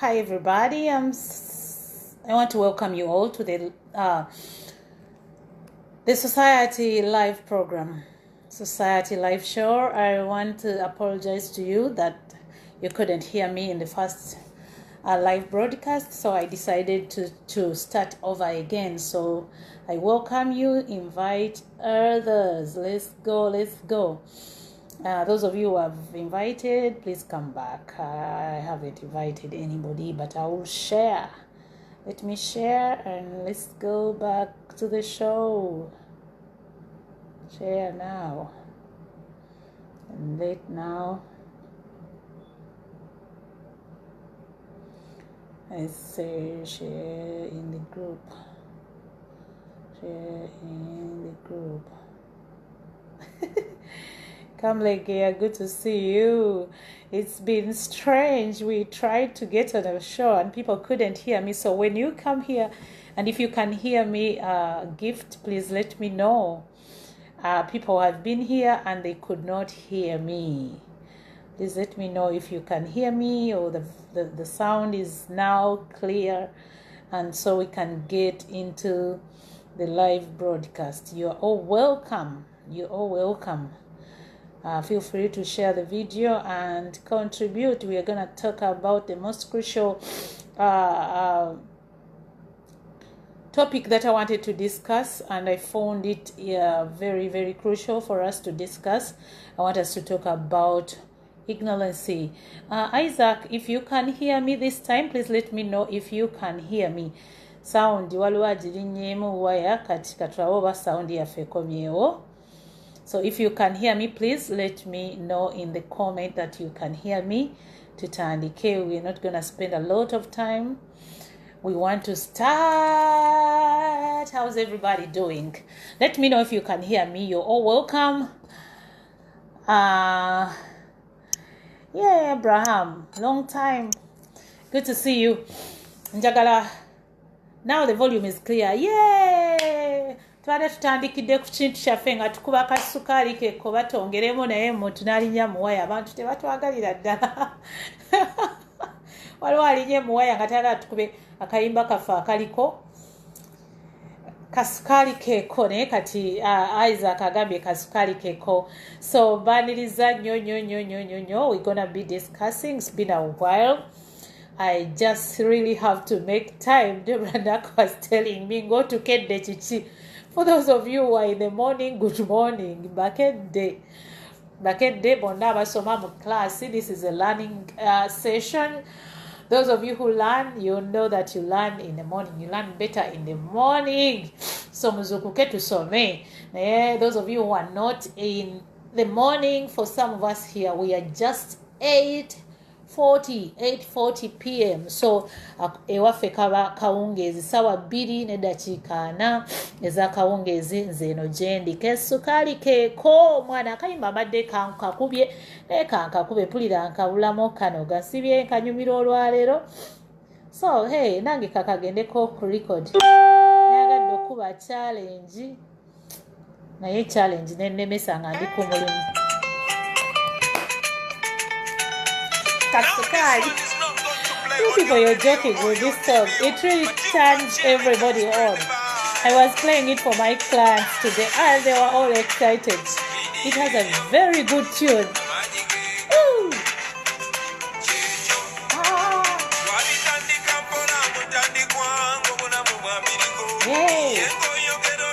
Hi everybody. I want to welcome you all to the Society Live program, Society Live show. I want to apologize to you that you couldn't hear me in the first live broadcast, so I decided to start over again. So I welcome you, invite others. Let's go. Those of you who have invited, please come back. I haven't invited anybody, but I will share. Let me share and let's go back to the show. Share now. And let now. I say share in the group. Share in the group. Come Legia, good to see you. It's been strange. We tried to get on a show and people couldn't hear me. So when you come here, and if you can hear me, gift, please let me know. People have been here and they could not hear me. Please let me know if you can hear me or the sound is now clear, and so we can get into the live broadcast. You're all welcome. You're all welcome. Feel free to share the video and contribute. We are going to talk about the most crucial topic that I wanted to discuss, and I found it very, very crucial for us to discuss. I want us to talk about ignorancy. Isaac, if you can hear me this time, please let me know if you can hear me. Sound waliwo agirinyemu waya kati katulawo sound yaffe ekomyewo. So if you can hear me, please let me know in the comment that you can hear me. Tutandike, we're not going to spend a lot of time. We want to start. How's everybody doing? Let me know if you can hear me. You're all welcome. Yeah, Abraham, long time. Good to see you. Njagala. Now the volume is clear. Yay! Twala tutandikidde ku kintu kyaffe nga tukuba kasukaali keeko batongeremu naye tunalinya muwaya abantu tebatwagalira ddala. Waliwo alinye muwaya nga tayagala tukube akayimba kaffe akaliko kasukaali keeko naye kati Isaac agambye kasukaali keeko. So baniriza nnyo. We're gonna be discussing. It's been a while. I just really have to make time. Deborah was telling me go to Kedde Chichi. For those of you who are in the morning, good morning. Back at day, bonna basoma mu class. This is a learning session. Those of you who learn, you know that you learn in the morning. You learn better in the morning. So muzukuke tusome. Those of you who are not in the morning, for some of us here, we are just 8:40 p.m. So ewaffe kawungeezi sawa 2 n'eddakiika 4 eza kawungeezi nze eno gyendi. Kesukaali keeko mwana akayimba mbadde kankakubye naye kankakube pulira nkabulamu kano gasibye kanyumira olwaleero. So hey, nange kakagendeko ku record. Nayagadde okuba challenge naye challenge nennemesa nga ndi ku mulimu. You people, you're joking with this song. It really turns everybody on. I was playing it for my clients today and they were all excited. It has a very good tune. Ooh. Yay.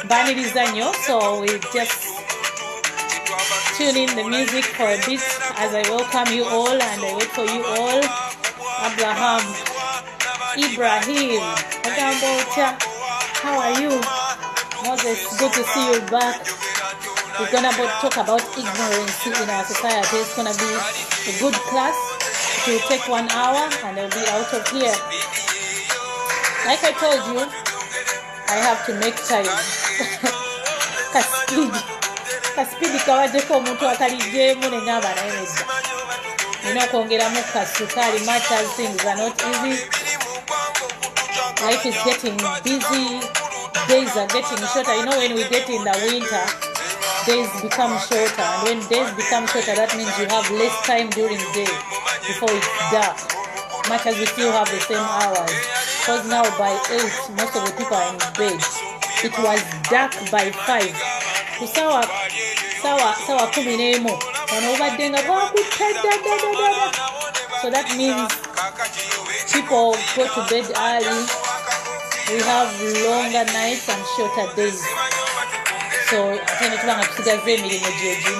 Banilizanyo, so we just tune in the music for a bit as I welcome you all and I wait for you all. Ibrahim, how are you? Moses, good to see you back. We're gonna talk about ignorance in our society. It's gonna be a good class. It will take 1 hour and I'll be out of here. Like I told you, I have to make time. Kaspeed kawaddeko omuntu ataliggyeemu ne ngamba naye nedda. Nina okwongeramu kasukaali matters. Things are not easy. Life is getting busy. Days are getting shorter. You know, when we get in the winter, days become shorter. And when days become shorter, that means you have less time during the day before it's dark. much as we still have the same hours. Because now by 8, most of the people are in bed. It was dark by 5. Kusawa kumi n'emu. So that means people go to bed early. We have longer nights and shorter days. So you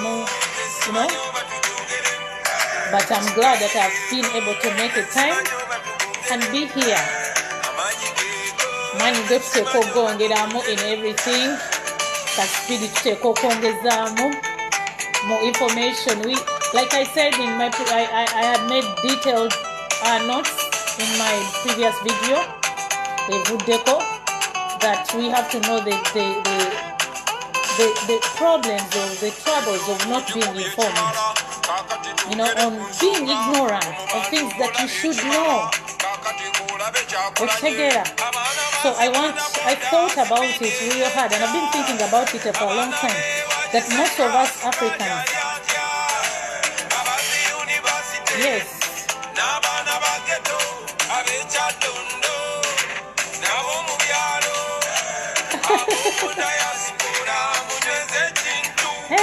know. But I'm glad that I've been able to make a time and be here. Man, you get to go and get in everything. Speed to more information. Like I said in my, I had made detailed notes in my previous video, the wood deco, that we have to know the problems or the troubles of not being informed. You know, on being ignorant of things that you should know. So I thought about it real hard, and I've been thinking about it for a long time, that most of us Africans, yes,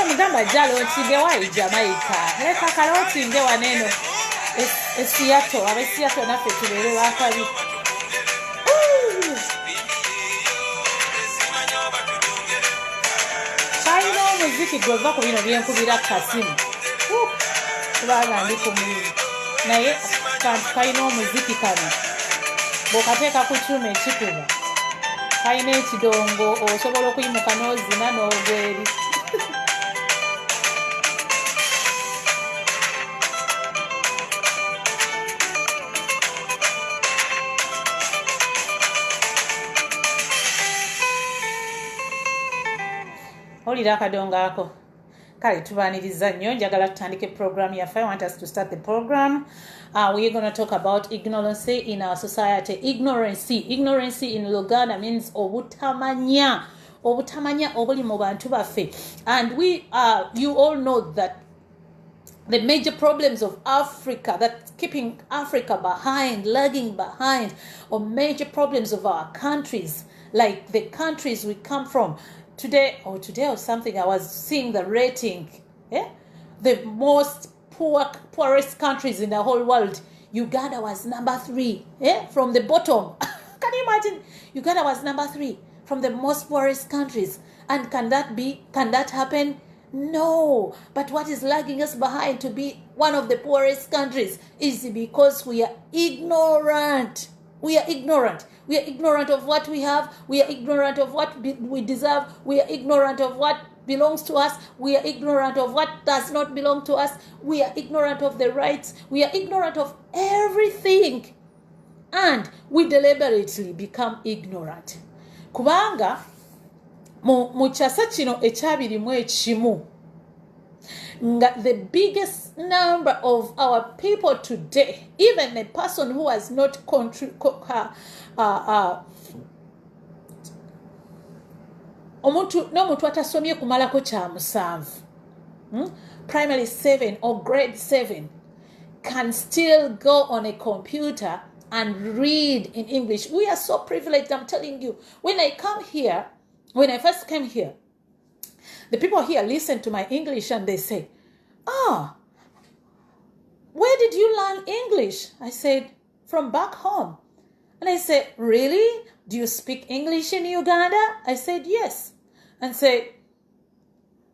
mugamba jalo ntingewa Jamaica leka kalo ntingewa neno esiato abesiato naffe tubeere bakabi kalina omuziki gweva ku bino byenkubira kasimu kubanga ndi ku mulimu naye kantu kalina omuziki kano bw'okateeka ku kyuma ekikuba kalina ekidongo osobola okuyimuka n'ozina n'ogweri. Olira akadongo ako kale tubaniriza nnyo njagala tutandike program yaffe. I want us to start the program. We're going to talk about ignorance in our society. Ignorance in Luganda means obutamanya obuli mu bantu baffe. And you all know that the major problems of Africa, that keeping Africa behind, lagging behind, or major problems of our countries, like the countries we come from. Today or something, I was seeing the rating, the most poorest countries in the whole world. Uganda was number 3, from the bottom. Can you imagine? Uganda was number 3 from the most poorest countries. And can that happen? No. But what is lagging us behind to be one of the poorest countries is because we are ignorant. We are ignorant. We are ignorant of what we have. We are ignorant of what we deserve. We are ignorant of what belongs to us. We are ignorant of what does not belong to us. We are ignorant of the rights. We are ignorant of everything. And we deliberately become ignorant. Kubanga mu kyasa kino ekyabirimu ekimu the biggest number of our people today, even a person who has not n'omuntu atasomye kumalako kya musanvu, primary 7 or grade 7, can still go on a computer and read in English. We are so privileged, I'm telling you. When I first came here, the people here listen to my English and they say, where did you learn English? I said, from back home. And I said, really? Do you speak English in Uganda? I said, yes. And say,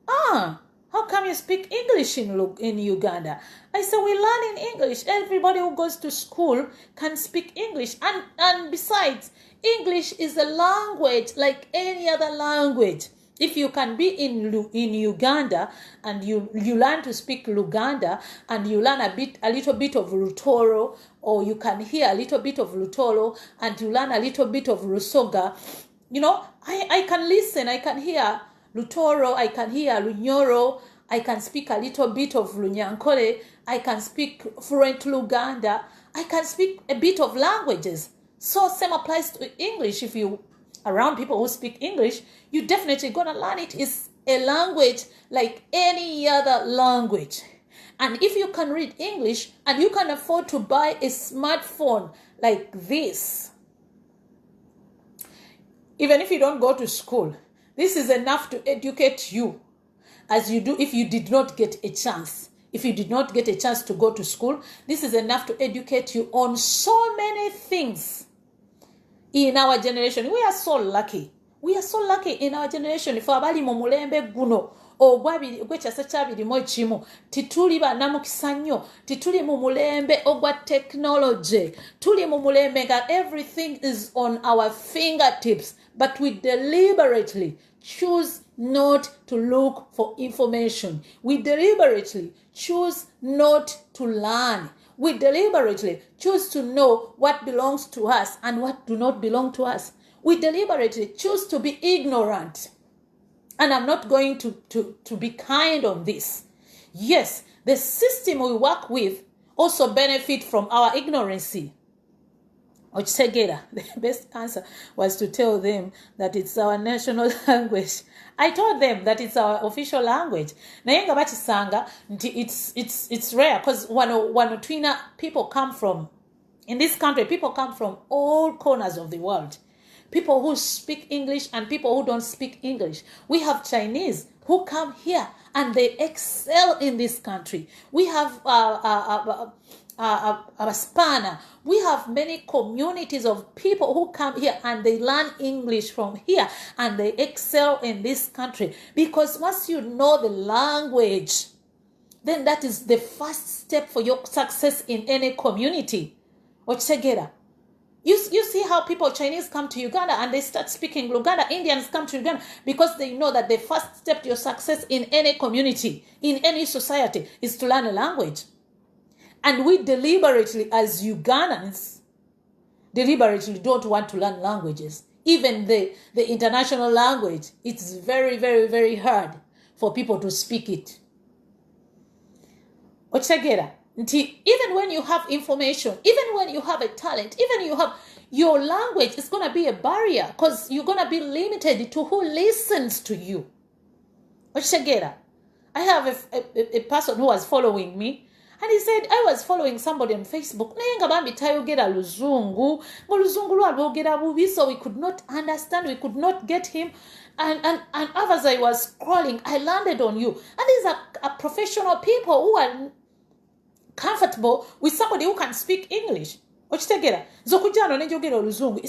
how come you speak English in Uganda? I said, we learn in English. Everybody who goes to school can speak English. And besides, English is a language like any other language. If you can be in Uganda and you learn to speak Luganda and you learn a little bit of Lutoro, or you can hear a little bit of Lutoro and you learn a little bit of Rusoga, I can listen, I can hear Lutoro, I can hear Lunyoro, I can speak a little bit of Lunyankole, I can speak fluent Luganda, I can speak a bit of languages. So same applies to English. If you around people who speak English, you definitely gonna learn it. It's a language like any other language. And if you can read English and you can afford to buy a smartphone like this, even if you don't go to school, this is enough to educate you as you do if you did not get a chance. If you did not get a chance to go to school, this is enough to educate you on so many things. In our generation, we are so lucky. We are so lucky in our generation. If abali mu mulembe guno ogwekyasa kyabirimu ekimu tituli bannamukisa nnyo, tituli mu mulembe ogwa technology, tuli mu mulembe nga everything is on our fingertips, but we deliberately choose not to look for information. We deliberately choose not to learn. We deliberately choose to know what belongs to us and what do not belong to us. We deliberately choose to be ignorant. And I'm not going to be kind on this. Yes, the system we work with also benefit from our ignorancy. Ochegera, the best answer was to tell them that it's our national language. I told them that it's our official language. Nayenga bachisanga, it's rare because one twina people come from, in this country, people come from all corners of the world. People who speak English and people who don't speak English. We have Chinese who come here and they excel in this country. We have a Spanish. We have many communities of people who come here and they learn English from here and they excel in this country. Because once you know the language, then that is the first step for your success in any community. Ochegera. You see how people, Chinese come to Uganda and they start speaking Luganda. Indians come to Uganda because they know that the first step to your success in any community, in any society, is to learn a language. And we deliberately, as Ugandans, deliberately don't want to learn languages. Even the international language, it's very, very, very hard for people to speak it. Ochagera. Even when you have information, even when you have a talent, even you have your language, is going to be a barrier because you're going to be limited to who listens to you. Ochagera. I have a person who was following me. And he said, I was following somebody on Facebook. So we could not understand. We could not get him. And as I was scrolling, I landed on you. And these are professional people who are comfortable with somebody who can speak English. It's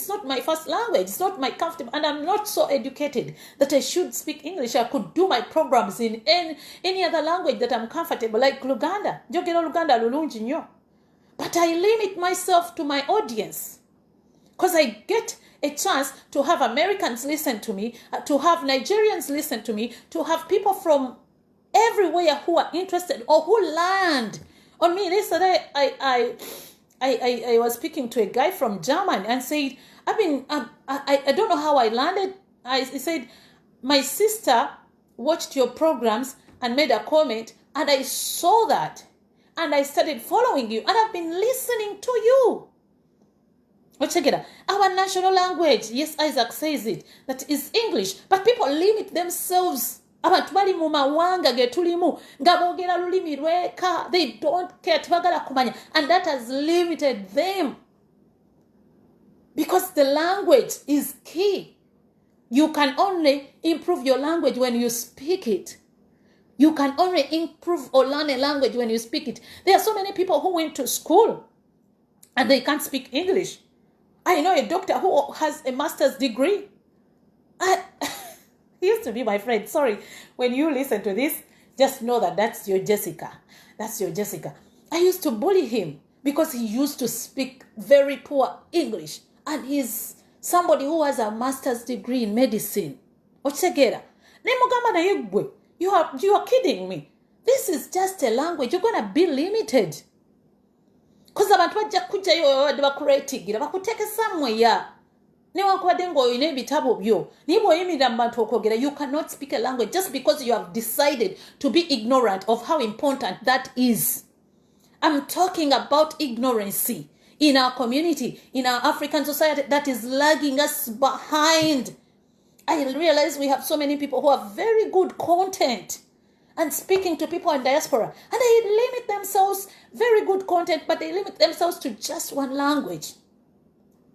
not my first language. It's not my comfortable. And I'm not so educated that I should speak English. I could do my programs in any other language that I'm comfortable, like Luganda. But I limit myself to my audience because I get a chance to have Americans listen to me, to have Nigerians listen to me, to have people from everywhere who are interested or who land on me. Yesterday, I was speaking to a guy from Germany and said, I don't know how I landed. He said, my sister watched your programs and made a comment, and I saw that, and I started following you, and I've been listening to you. Check it out. Our national language, yes, Isaac says it, that is English, but people limit themselves. They don't care, and that has limited them because the language is key. You can only improve your language when you speak it. You can only improve or learn a language when you speak it. There are so many people who went to school and they can't speak English. I know a doctor who has a master's degree. He used to be my friend. Sorry. When you listen to this, just know that that's your Jessica. That's your Jessica. I used to bully him because he used to speak very poor English. And he's somebody who has a master's degree in medicine. Ochegera. You are kidding me. This is just a language. You're going to be limited. Because abantu bajja kujja yo bakuretigira bakuteke somewhere. You cannot speak a language just because you have decided to be ignorant of how important that is. I'm talking about ignorancy in our community, in our African society that is lagging us behind. I realize we have so many people who have very good content and speaking to people in diaspora. And they limit themselves, very good content, but they limit themselves to just one language.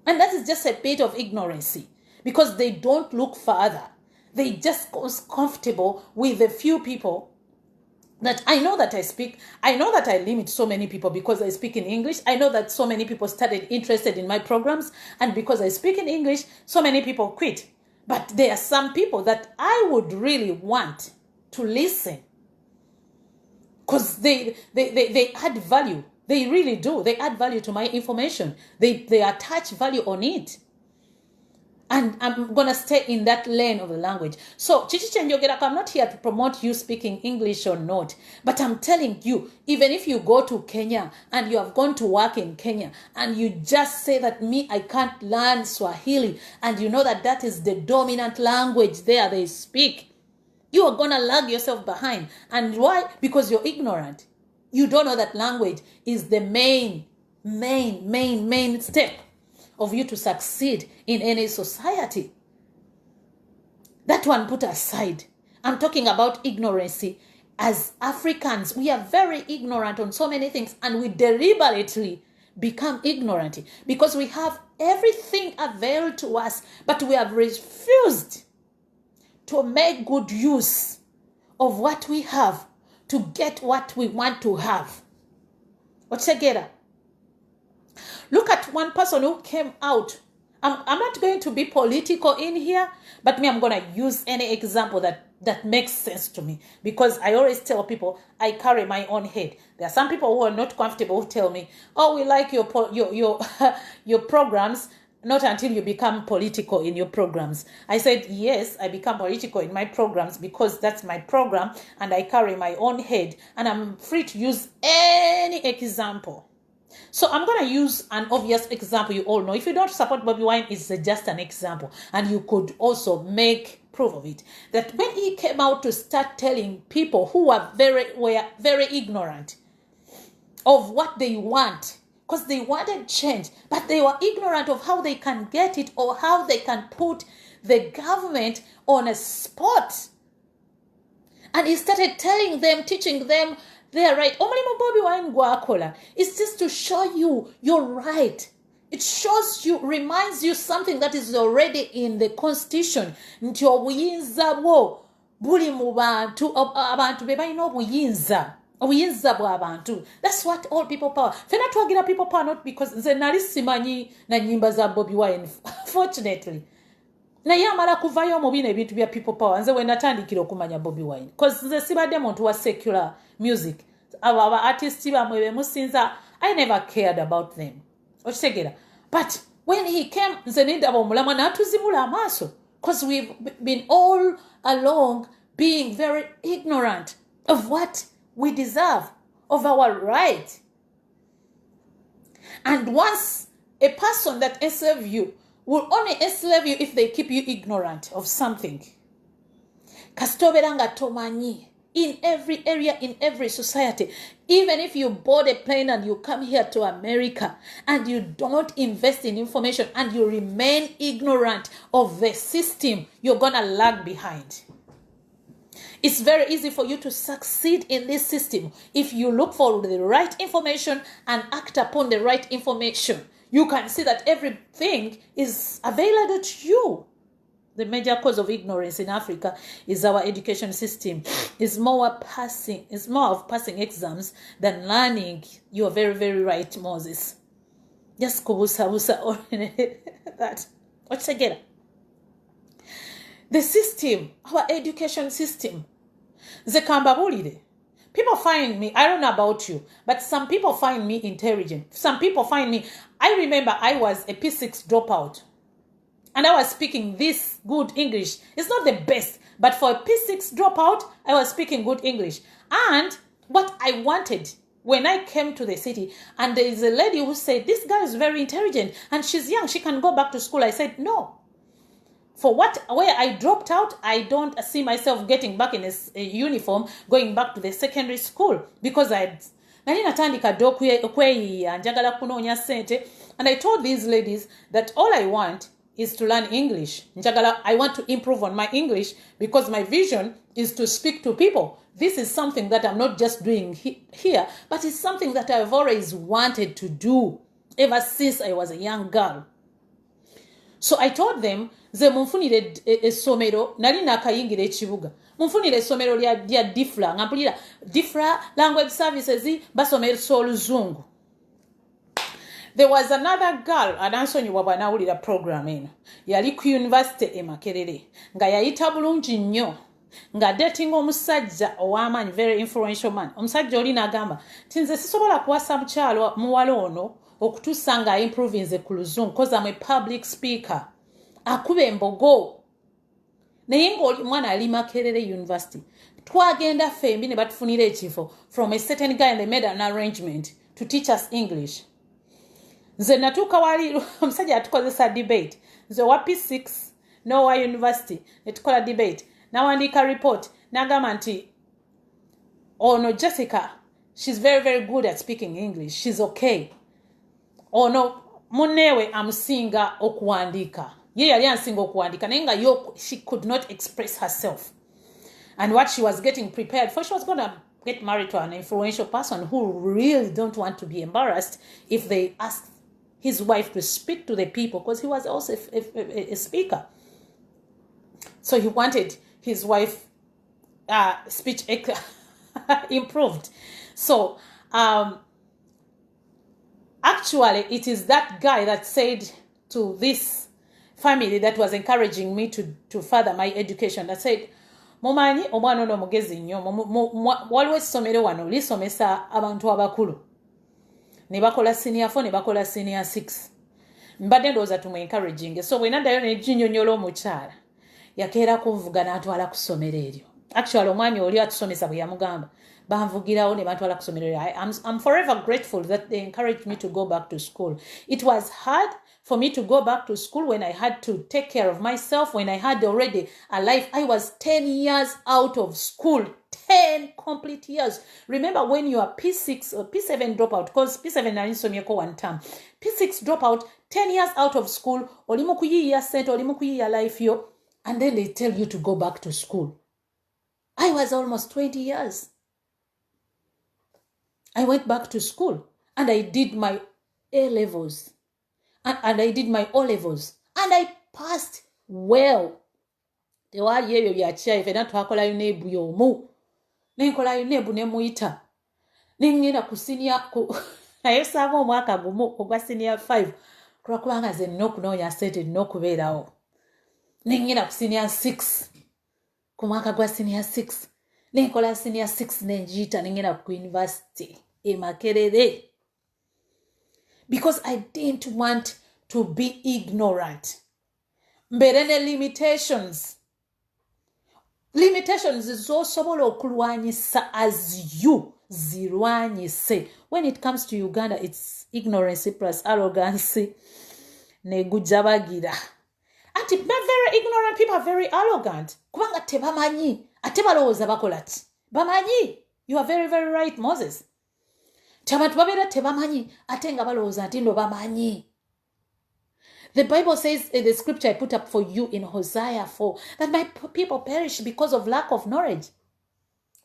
And that is just a bit of ignorancy because they don't look further. They just get comfortable with a few people that I know that I speak. I know that I limit so many people because I speak in English. I know that so many people started interested in my programs. And because I speak in English, so many people quit. But there are some people that I would really want to listen because they add value. They really do. They add value to my information. They attach value on it. And I'm going to stay in that lane of the language. So, Chichiche Njogerako, I'm not here to promote you speaking English or not. But I'm telling you, even if you go to Kenya and you have gone to work in Kenya and you just say that I can't learn Swahili and you know that that is the dominant language there they speak, you are going to lag yourself behind. And why? Because you're ignorant. You don't know that language is the main step of you to succeed in any society. That one put aside. I'm talking about ignorancy. As Africans, we are very ignorant on so many things, and we deliberately become ignorant because we have everything available to us, but we have refused to make good use of what we have to get what we want to have. What's together? Look at one person who came out. I'm not going to be political in here, but I'm going to use any example that makes sense to me, because I always tell people I carry my own head. There are some people who are not comfortable who tell me, "Oh, we like your your programs." Not until you become political in your programs. I said, yes, I become political in my programs because that's my program and I carry my own head and I'm free to use any example. So I'm going to use an obvious example you all know. If you don't support Bobby Wine, it's just an example. And you could also make proof of it. That when he came out to start telling people who were very ignorant of what they want, because they wanted change, but they were ignorant of how they can get it or how they can put the government on a spot. And he started telling them, teaching them their right. It's just to show you you're right. It shows you, reminds you something that is already in the Constitution. Nti obuyinza bwo buli mu bantu, abantu be balina obuyinza. That's what all people power. Fena twagira people power not because nze nali simanyi na nyimba za Bobby Wine, fortunately. Na yamala kuvayo mu bino ebintu bya people power nze we natandikira okumanya Bobby Wine because nze sibadde muntu wa secular music. Aba artists bamwe be musinza, I never cared about them. Okitegera. But when he came nze nindaba omulamwa natuzibula amaaso because we've been all along being very ignorant of what we deserve, of our right. And once a person that enslave you will only enslave you if they keep you ignorant of something. Kasitoberanga tomanyi in every area, in every society. Even if you board a plane and you come here to America and you don't invest in information and you remain ignorant of the system, you're gonna lag behind. It's very easy for you to succeed in this system if you look for the right information and act upon the right information. You can see that everything is available to you. The major cause of ignorance in Africa is our education system. It's more of passing exams than learning. You are very, very right, Moses. Just kubusa or that. What's again? The system, our education system. Zekambabulide. People find me, I don't know about you, but some people find me intelligent. Some people find me, I remember I was a P6 dropout. And I was speaking this good English. It's not the best, but for a P6 dropout, I was speaking good English. And what I wanted when I came to the city, and there is a lady who said, this girl is very intelligent, and she's young, she can go back to school. I said, no. For where I dropped out, I don't see myself getting back in a uniform, going back to the secondary school, because and I told these ladies that all I want is to learn English. I want to improve on my English because my vision is to speak to people. This is something that I'm not just doing here, but it's something that I've always wanted to do ever since I was a young girl. So I told them, ze munfunire essomero, nali nakayingira ekibuga. Munfunire essomero lya DIFRA, ngampulira DIFRA Language Services basomesa oluzungu. There was another girl, anansonyiwa bwanawulira program eno. Yali ku university e Makerere. Nga yayita bulungi nnyo. Nga dating omusajja ow'amaanyi, very influential man. Omusajja oli n'agamba, tinze sisobola kuwasa mukyalo muwala ono okutuusa nga improvinze ku luzungu because I'm a public speaker. Akuba embogo. Naye ng'omwana ali Makerere University. Twagenda fembi ne batufunira ekifo from a certain guy and they made an arrangement to teach us English. Nze natuuka wali omusajja atukozesa debate. Nze wa P6 n'owa university ne tukola debate. Nawandiika report n'agamba nti ono Jessica, she's very very good at speaking English. She's okay. Ono munneewe amusinga okuwandiika. Ye yali ansinga okuwandiika naye nga she could not express herself. And what she was getting prepared for, she was going to get married to an influential person who really don't want to be embarrassed if they ask his wife to speak to the people, because he was also a speaker. So he wanted his wife speech improved. So actually it is that guy that said to this family that was encouraging me to further my education, that said, mumanyi omwana ono mugezi nnyo, waliwo essomero wano lisomesa abantu abakulu ne bakola senior 4 ne bakola senior 6. Mbadde ndowooza tumu encouraging. So bwe naddayo ne ginnyonnyola omukyala yakeera kunvuga n'atwala ku ssomero eryo. Actually omwami oli atusomesa bwe yamugamba banvugirawo ne batwala ku ssomero eryo. I'm forever grateful that they encouraged me to go back to school. It was hard for me to go back to school when I had to take care of myself, when I had already a life. I was 10 years out of school. 10 complete years. Remember when you are P6 or P7 dropout, because P7 nanisomyeko one term. P6 dropout, 10 years out of school, olimu kuyiya sente, olimu kuyiya life yo, and then they tell you to go back to school. I was almost 20 years. I went back to school and I did my A-levels and I did my O-levels and I passed well. Tewali ebyo byakya ifena twakolayo nebu yomu. Nenkolayo nebu ne muyita. Nengenda kusinia naye saba omwaka gumu ogwa senior 5 kulwakubanga ze nnina okunoonya sente nnina okubeerawo. Nengenda ku senior 6 ku mwaka gwa senior 6. Nenkola senior 6 nenjiyita nengenda ku university e Makerere. Because I didn't want to be ignorant. Mbeere ne limitations. Limitations z'osobola okulwanyisa as you zirwanyise. When it comes to Uganda, it's ignorance plus arrogance. Negujabagira. And very ignorant people are very arrogant. Kubanga tebamanyi. Ate balowooza bakola ki? Bamanyi. You are very, very right, Moses. Abantu babeera tebamanyi ate nga balowooza nti ndo bamanyi. The Bible says in the scripture I put up for you in HOSEA 4 that my people perish because of lack of knowledge.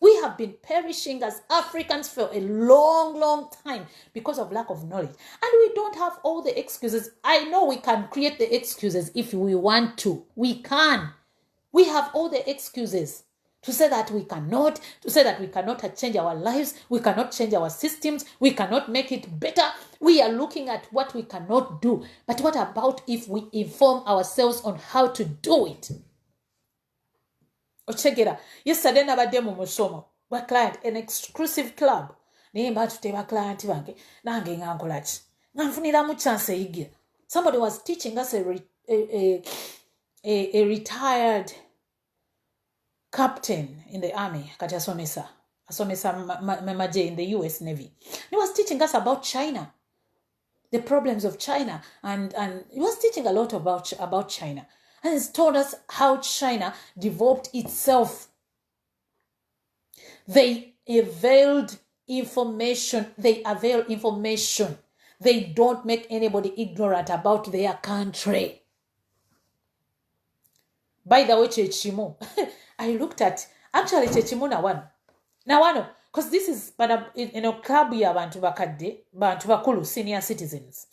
We have been perishing as Africans for a long, long time because of lack of knowledge. And we don't have all the excuses. I know we can create the excuses if we want to. We can. We have all the excuses to say that we cannot, to say that we cannot change our lives, we cannot change our systems, we cannot make it better. We are looking at what we cannot do. But what about if we inform ourselves on how to do it? Ochegera, yesterday nabadde mu musomo wa client, an exclusive club. Naye mba tuteba client bange, nange nga nkola ki? Nga nfuniramu chance eyigira. Somebody was teaching us a retired captain in the army, kati asomesa maje in the US Navy. He was teaching us about China, the problems of China, and he was teaching a lot about China. And he's told us how China developed itself. They avail information. They don't make anybody ignorant about their country. By the way, Chechimo, I looked at Actually, chechimu na wano, because this is club ya bantu bakadde, bantu bakulu, senior citizens.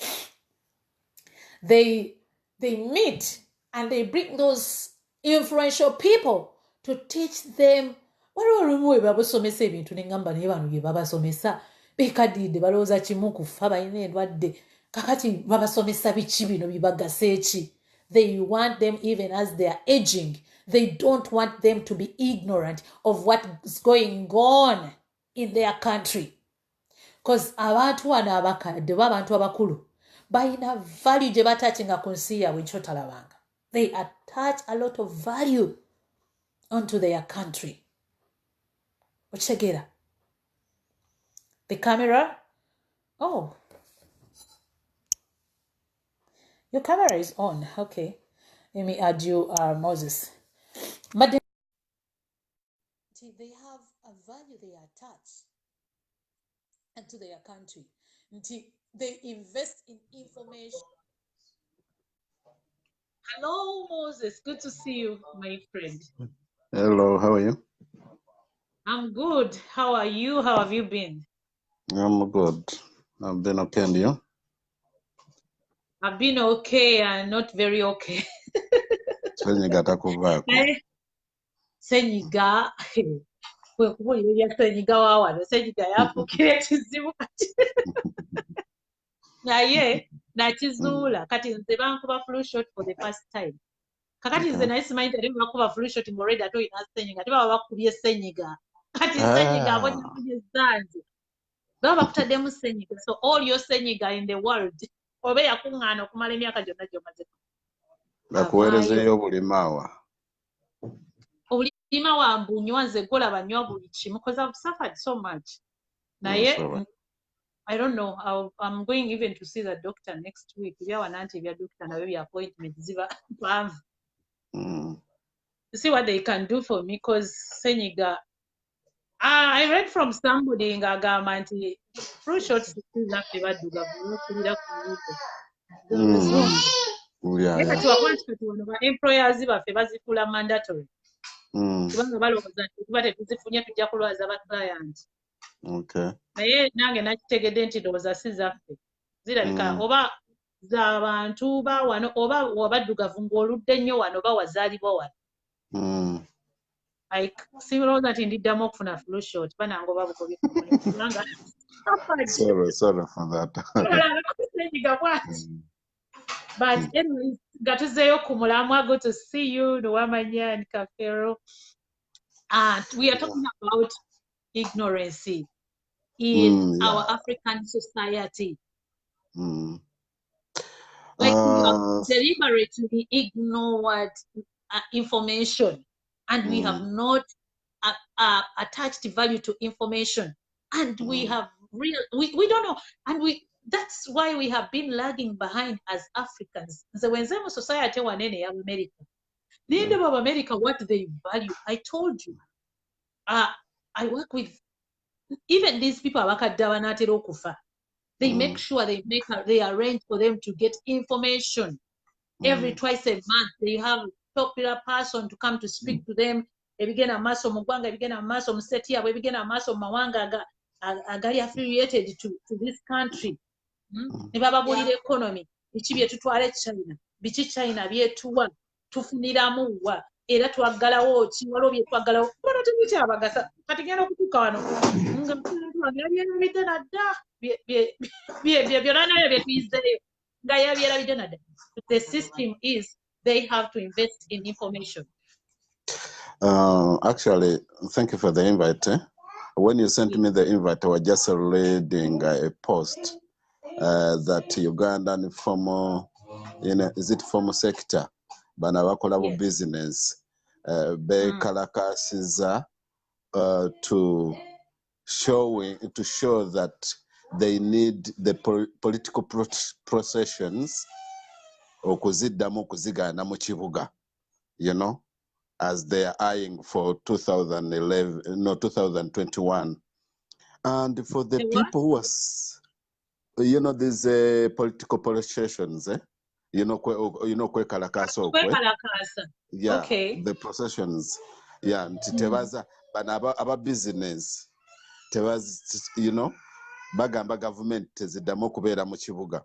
They meet and they bring those influential people to teach them. Waliwo olumu we babasomesa ebintu nengamba naye bano bye babasomesa bekadidde balowooza kimu kufa balina endwadde kakati babasomesa biki bino bibagasa eki. They want them, even as they are aging, they don't want them to be ignorant of what's going on in their country. Because abantu wano abakadde b'abantu abakulu balina value gye batachinga ku nsi yaabwe ekyotalabanga. They attach a lot of value onto their country. Ochegera. The camera. Oh. Your camera is on. Okay. Let me add you, Moses. But they have a value they attach into their country. They invest in information. Hello, Moses. Good to see you, my friend. Hello, how are you? I'm good. How are you? How have you been? I'm good. I've been okay, and you? I've been okay and not very okay. Senyiga takuvaako. Senyiga kwekubulira senyiga waawano senyiga yafuukira ekizibu kati naye nakizuula kati nze bankuba flu shot for the first time kakati nze naye simanyi teri bakuba flu shot already ate olina senyiga ate baba bakubye senyiga kati senyiga abonyaabonye zange baba bakutaddemu senyiga, so all your senyiga in the world oba yakuŋŋaana okumala emyaka gyonna gyomaze bakuweerezeeyo bulimaawa obulimaawa mbunywa nze golaba nywa buli kimu because I've suffered so much naye I don't know. I'm going even to see the doctor next week. If you have an anti doctor, now maybe appointment. To see what they can do for me, because Senyiga. I read from somebody in Gagamati. Flu shots is actually bad. Employers are mandatory. Okay. Naye nange nakitegedde nti ndowooza si zaffe zirabika oba z'abantu ba wano oba wabaddugavu ng'oludde nnyo wano oba wazaalibwa wano. Sirowooza nti ndiddamu okufuna flu shot banangoba bugobye kubanga sorry for that. But anyways, nga tuzzeeyo ku mulamwa, good to see you Nowamanya and Kafero. We are talking about ignorance in our African society. Like we have deliberately ignored information, and we have not attached value to information, and we have we don't know, and that's why we have been lagging behind as Africans. So when some society wanene ya America, the end of America, what they value, I told you. I work with even these people they make sure they arrange for them to get information every twice a month. They have a popular person to come to speak to them. They begin a mass of Mugwanga, begin a mass of Setia, we begin a mass of Mawanga agari affiliated to this country. Nebababulira economy biki bye tutwala China biki China byetuwa tufuniramu wa era twaggalawo ki waliwo bye twaggalawo bano tebikyabagasa kati genda okutuuka wano nga byerabidde nadda byonna nabyo bye tuyizeeyo nga yabyerabidde nadda. The system is they have to invest in information. Actually, thank you for the invite. When you sent me the invite, I was just reading a post that Ugandan formal, is it formal sector, bana bakola bu business, bekalakasiza to show that they need the political processions okuziddamu okuzigana mu kibuga, as they are eyeing for 2021. And for the people who was, these political processions, kwekalakasa okwe. Yeah, okay. The processions. yeah, nti tebaza bano aba business tebazi, bagamba government teziddamu okubeera mu kibuga.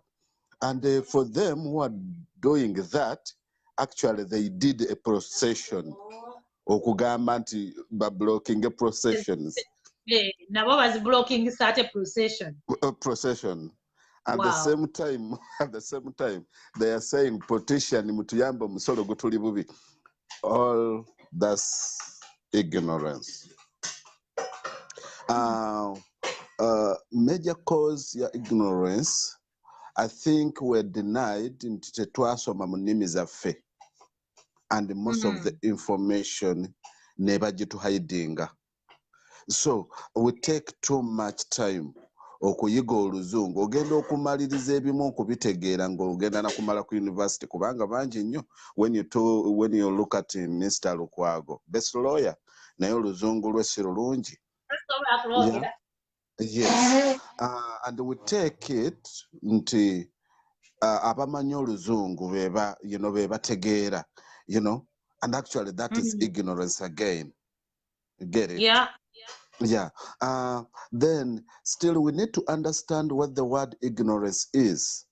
And for them who are doing that, actually they did a procession. Okugamba nti blocking processions. Nabo was blocking such a procession. Procession. At Wow. the same time, they are saying petition mutuyamba musolo gutuli bubi. All that's ignorance. Major cause ya ignorance, I think we're denied nti tetwasoma mu nnimi zaffe, and most of the information never gituhidinga. So we take too much time okuyiga oluzungu, ogenda okumaliriza ebimu okubitegeera ng'ogenda nakumala ku university kubanga bangi nnyo. When you look at Mr. Lukwago, best lawyer, naye oluzungu lwe si lulungi. Yeah. Yes. And we take it nti abamanyi oluzungu bebategeera, and actually that is ignorance again. You get it? Yeah. Yeah. Then still we need to understand what the word ignorance is,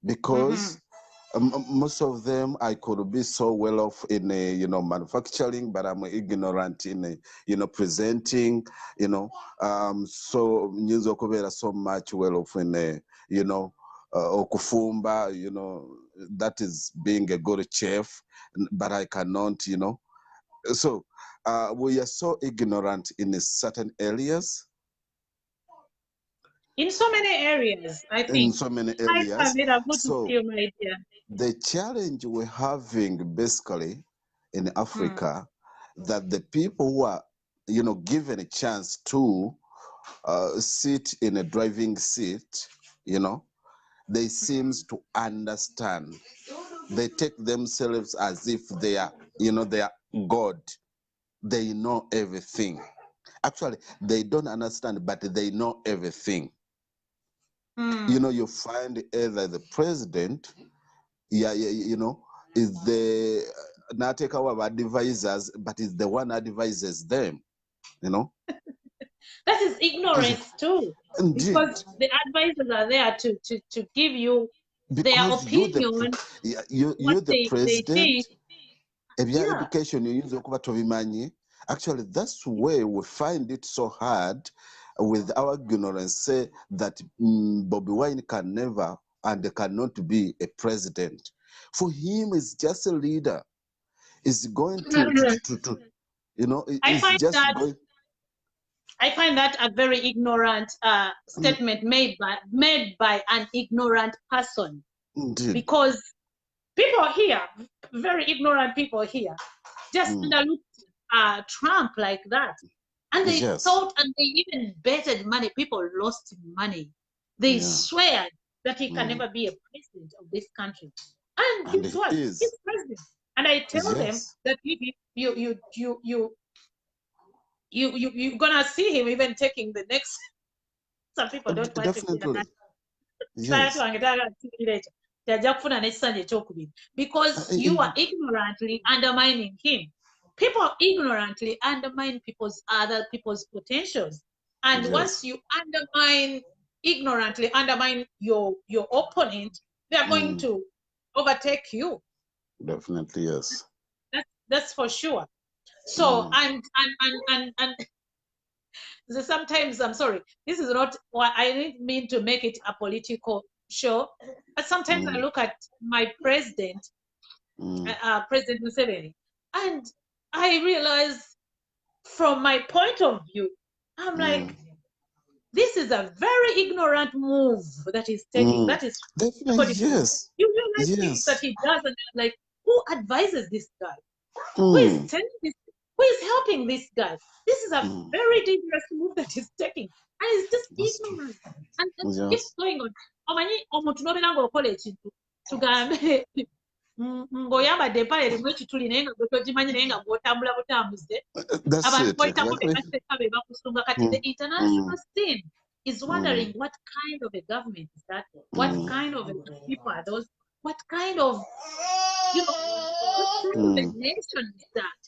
because most of them, I could be so well off in manufacturing, but I'm ignorant in presenting, so news okubera so much well off in okufumba, that is being a good chef, but I cannot, so we are so ignorant in certain areas. In so many areas, I think. In so many areas. So the challenge we're having basically in Africa, that the people who are, given a chance to sit in a driving seat, they seems to understand. They take themselves as if they are, they are God. They know everything. Actually, they don't understand, but they know everything. You find either the president, is the not take our advisors, but is the one advises them. That is ignorance too. Indeed. Because the advisors are there to give you their opinion. You're the president. Yeah. Education you use okuba. Actually, that's where we find it so hard with our ignorance, say that Bobby Wine can never and cannot be a president. For him, it's just a leader. Is going to I find that a very ignorant statement made by an ignorant person. Indeed. Because people here, very ignorant people here, just underlooked Trump like that. And they thought, and they even betted money. People lost money. They swear that he can never be a president of this country. And guess what? He's president. And I tell them that you're gonna see him even taking the next. Some people don't want to hear that. Because you are ignorantly undermining him. People ignorantly undermine other people's potentials. And once you ignorantly undermine your opponent, they are going to overtake you. Definitely, yes. That's for sure. So and so sometimes, I'm sorry, this is not what I didn't mean to make it a political show, but sometimes I look at my president, President Museveni, and I realize from my point of view, I'm like, this is a very ignorant move that he's taking. That is definitely, yes. You realize things that he does, and you're like, who advises this guy? Who is telling this? Who is helping this guy? This is a very dangerous move that he's taking, and it's just ignorant. And it keeps going on. Ng'oyambadde empale erimu ekituli naye nga gwe togimanyi naye nga gw'otambula butambuze abantu boyitako be bakusunga kati the international scene is wondering what kind of a government is that, what kind of people are those, what kind of what kind of a nation is that,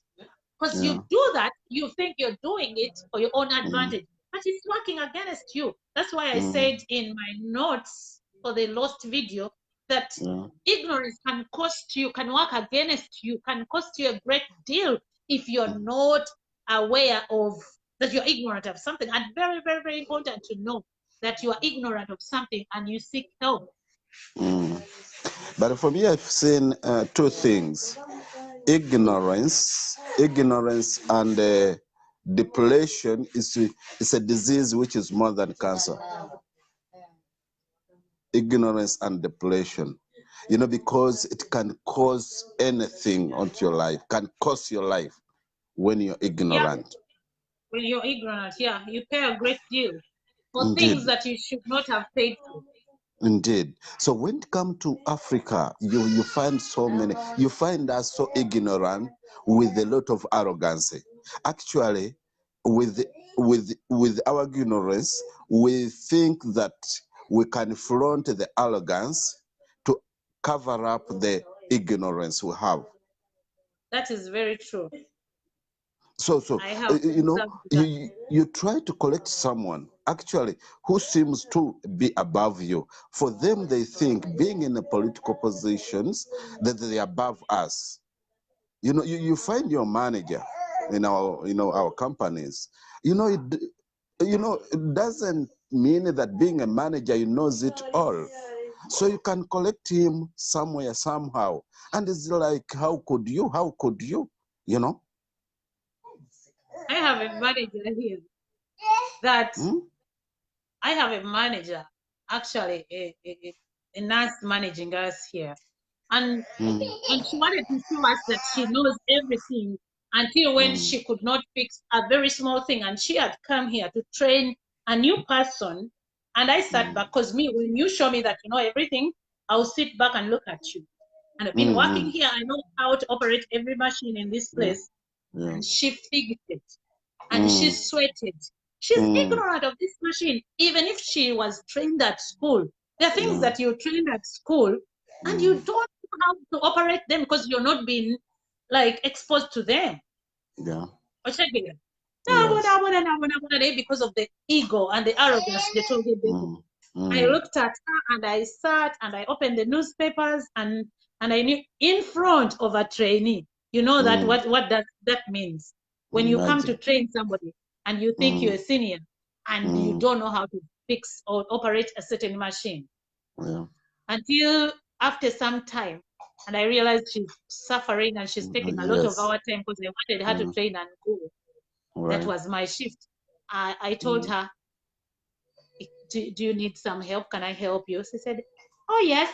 Because you do that, you think you're doing it for your own advantage, but it's working against you. That's why I said in my notes for the lost video that ignorance can cost you, can work against you, can cost you a great deal if you're not aware of that you're ignorant of something. And very, very, very important to know that you are ignorant of something and you seek help. But for me, I've seen two things: ignorance, and depression is a disease which is more than cancer. Ignorance and depression, because it can cause anything onto your life, can cost your life when you're ignorant. Yeah. When you're ignorant, you pay a great deal for Indeed. Things that you should not have paid for. Indeed. So when it comes to Africa, you find you find us so ignorant with a lot of arrogance. Actually, with our ignorance, we think that we can flaunt the arrogance to cover up the ignorance we have. That is very true. So you try to collect someone actually who seems to be above you. For them, they think being in the political positions that they're above us. You find your manager in our companies. It doesn't mean that being a manager he knows it all. So you can collect him somewhere somehow, and it's like, how could you? I have a manager here that I have a manager, actually a nurse managing us here. And she wanted to show us that she knows everything until when she could not fix a very small thing. And she had come here to train a new person. And I sat back, because when you show me that you know everything, I'll sit back and look at you. And I've been working here. I know how to operate every machine in this place. And she figured it. And she sweated. She's ignorant of this machine. Even if she was trained at school, there are things that you trained at school and you don't know how to operate them because you're not being exposed to them. Yeah. Because of the ego and the arrogance they told them. I looked at her and I sat and I opened the newspapers and I knew in front of a trainee. You know that what that means. When you come to train somebody and you think you're a senior and you don't know how to fix or operate a certain machine. Until after some time, and I realized she's suffering and she's taking a lot of our time because I wanted her to train and go. Right. That was my shift. I told her, do you need some help? Can I help you? She said, oh yes.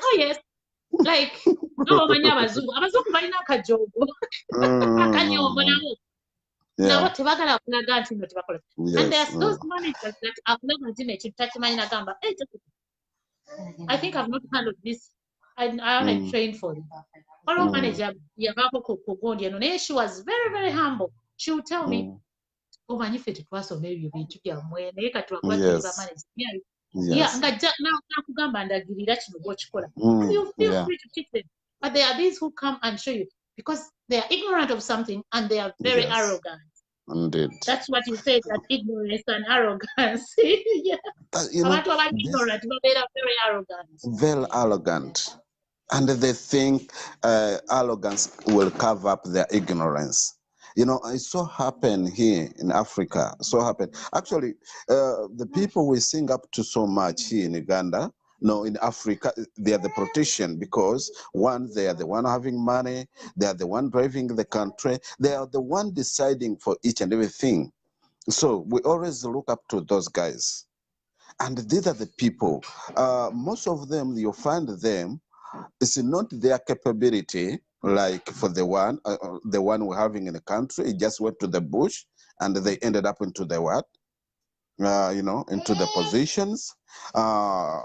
Like, no, abazungu balina akajogo. Akanyombo nabo. Nabo tebagala kulaga nti no tebakola. And there's those managers that akulaga nti ne kintu takimanyi nagamba, I think I've not handled this. I haven't trained for it. Our manager, she was very, very humble. She would tell me, oh, man, if it was so maybe you'll be and you feel free to teach them. But there are these who come and show you because they are ignorant of something and they are very arrogant. Indeed. That's what you said, that ignorance and arrogance. Ignorant, they are very arrogant. Very arrogant. And they think arrogance will cover up their ignorance. It so happened here in Africa. Actually, the people we sing up to so much here in Uganda, in Africa, they are the protection because one, they are the one having money, they are the one driving the country, they are the one deciding for each and everything. So we always look up to those guys. And these are the people. Most of them, you'll find them, it's not their capability, like for the one we're having in the country. He just went to the bush and they ended up into the what? Into the positions. I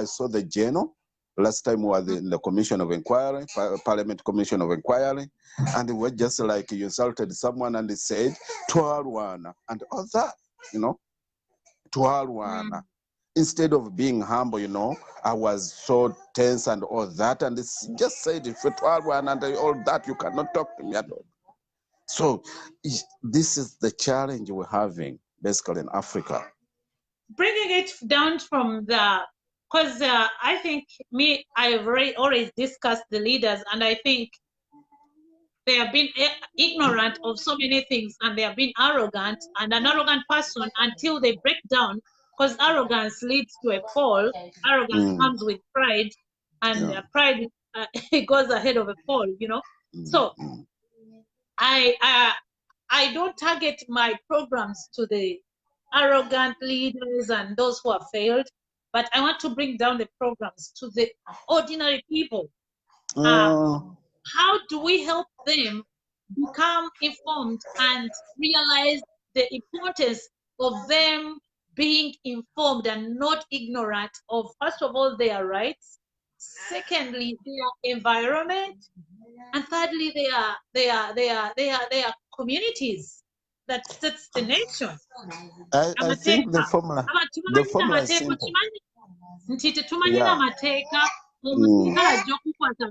saw the general. Last time we were in the Commission of Inquiry, Parliament Commission of Inquiry, and it was just like you insulted someone and they said, Tuarwana, and all that, Tuarwana. Instead of being humble, I was so tense and all that, and it's just said, if you and all that, you cannot talk to me at all. So this is the challenge we're having basically in Africa. Bringing it down from because I think I've always discussed the leaders, and I think they have been ignorant of so many things, and they have been arrogant, and an arrogant person until they break down, because arrogance leads to a fall. Arrogance comes with pride, and pride it goes ahead of a fall, you know. So I don't target my programs to the arrogant leaders and those who have failed, but I want to bring down the programs to the ordinary people. How do we help them become informed and realize the importance of them being informed and not ignorant of, first of all, their rights, secondly, their environment, and thirdly, their communities that sets the nation. I think the formula is simple. Nti tetumanyi n'amateeka omusinga ajja okukwata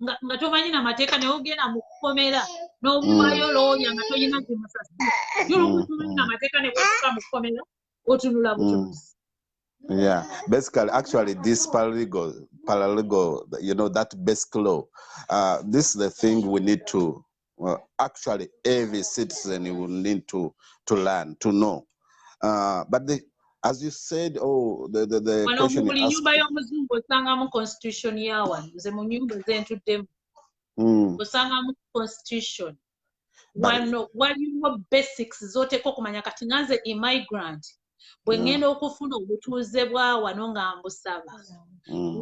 nga tomanyi n'amateeka naye ogenda mu kkomera n'obuvayo looya nga toyina gye musasira yolwokuba tomanyi n'amateeka ne bwetuka mu kkomera otunula butunuzi. Yeah, basically, actually, this paralegal, you know, that basic law, this is the thing we need to, actually, every citizen will need to learn, to know. But as you said, the question buli nyumba y'omuzungu osangamu constitution ya wano, nze mu nyumba zentuddemu osangamu constitution wano waliwo basics z'oteeka okumanya. Kati nanze immigrant bwe ngenda okufuna obutuuze bwa wano nga mbusaba,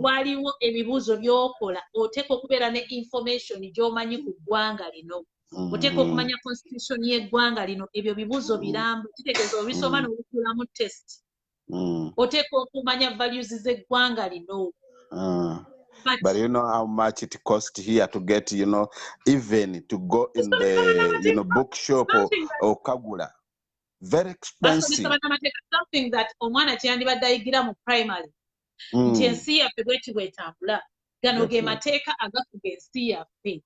waliwo ebibuuzo by'okola, oteeka okubeera ne information gy'omanyi ku ggwanga lino, oteeka okumanya constitution y'eggwanga lino. Ebyo bibuuzo birambu, kitegeeza obisoma n'obituulamu test. Oteeka okumanya values z'eggwanga lino. But you know how much it costs here to get, you know, even to go in the, you know, bookshop or Kagula. Very expensive. Something that omwana kyandibadde ayigira mu primary. Nti ensi yaffe bweti bwetambula. Gano ge mateeka agafuga ensi yaffe.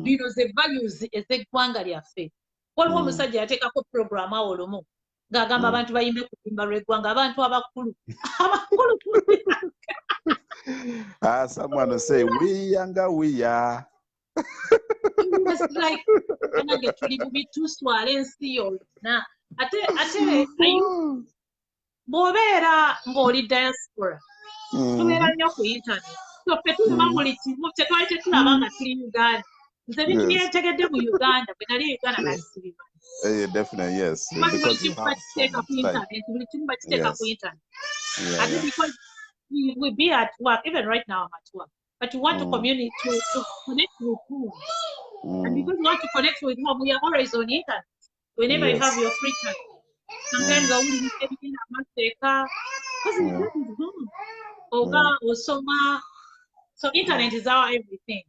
Bino ze values ez'eggwanga lyaffe. Waliwo omusajja yateekako program awo olumu ng'agamba abantu bayimbe ku luyimba lw'eggwanga, abantu abakulu. Someone will say, we younger, we are. It's like, tuli bubi tuswala ensi yonna. Ate bw'obeera ng'oli diaspora, tubeera nnyo ku internet. So ffe tulaba buli kimu, tetwali tetulaba nga tuli Uganda. Nze bintu byentegedde mu Uganda, bwe nali Uganda nasiriba. Definitely, yes. Because you have so much time. And because we be at work, even right now I'm at work, but you want to communicate, to connect with whom? And because you want to connect with whom, we are always on internet. Whenever you have your free time, sometimes I will be in a mistake because internet is home. So internet is our everything.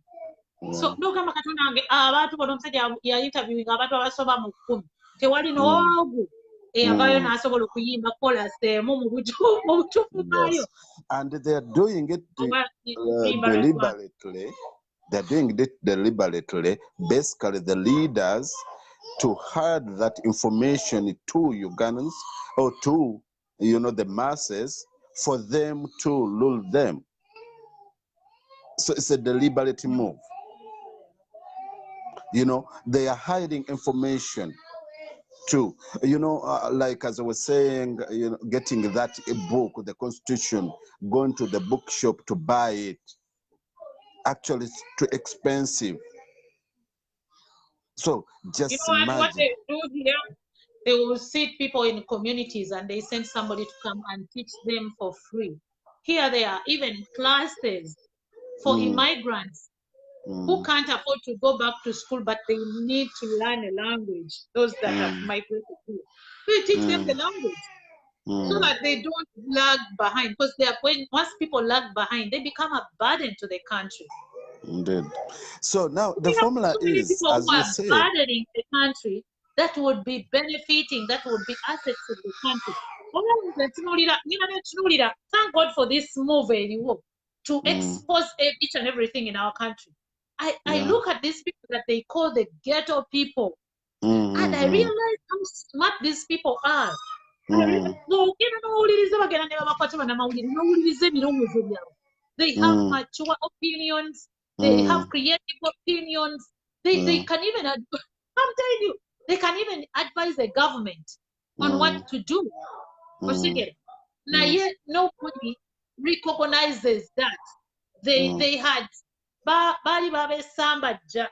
So no kama katonda abantu bono omusajja ya interviewing abantu abasoma mu 10 tewali n'ogu eyavayo n'asobola okuyimba kola seemu mu butuufu bwayo. And they are doing it deliberately. They're doing it deliberately, basically the leaders, to hide that information to Ugandans or to, you know, the masses, for them to lure them. So it's a deliberate move. You know, they are hiding information too. You know, like as I was saying, you know, getting that book, the Constitution, going to the bookshop to buy it. Actually, it's too expensive. So just imagine. What they do here, they will sit people in communities and they send somebody to come and teach them for free. Here they are, even classes for immigrants who can't afford to go back to school, but they need to learn a language, those that have migrated here. They teach them the language so that they don't lag behind, because once people lag behind, they become a burden to the country. Indeed. So now the formula is, as you said, burdening the country that would be benefiting, that would be assets of the country. Thank God for this move to expose each and everything in our country. I look at these people that they call the ghetto people, and I realize how smart these people are. They have mature opinions. They have creative opinions. They can even, I'm telling you, they can even advise the government on what to do. Now, yet nobody recognizes that they had bali babesambajja.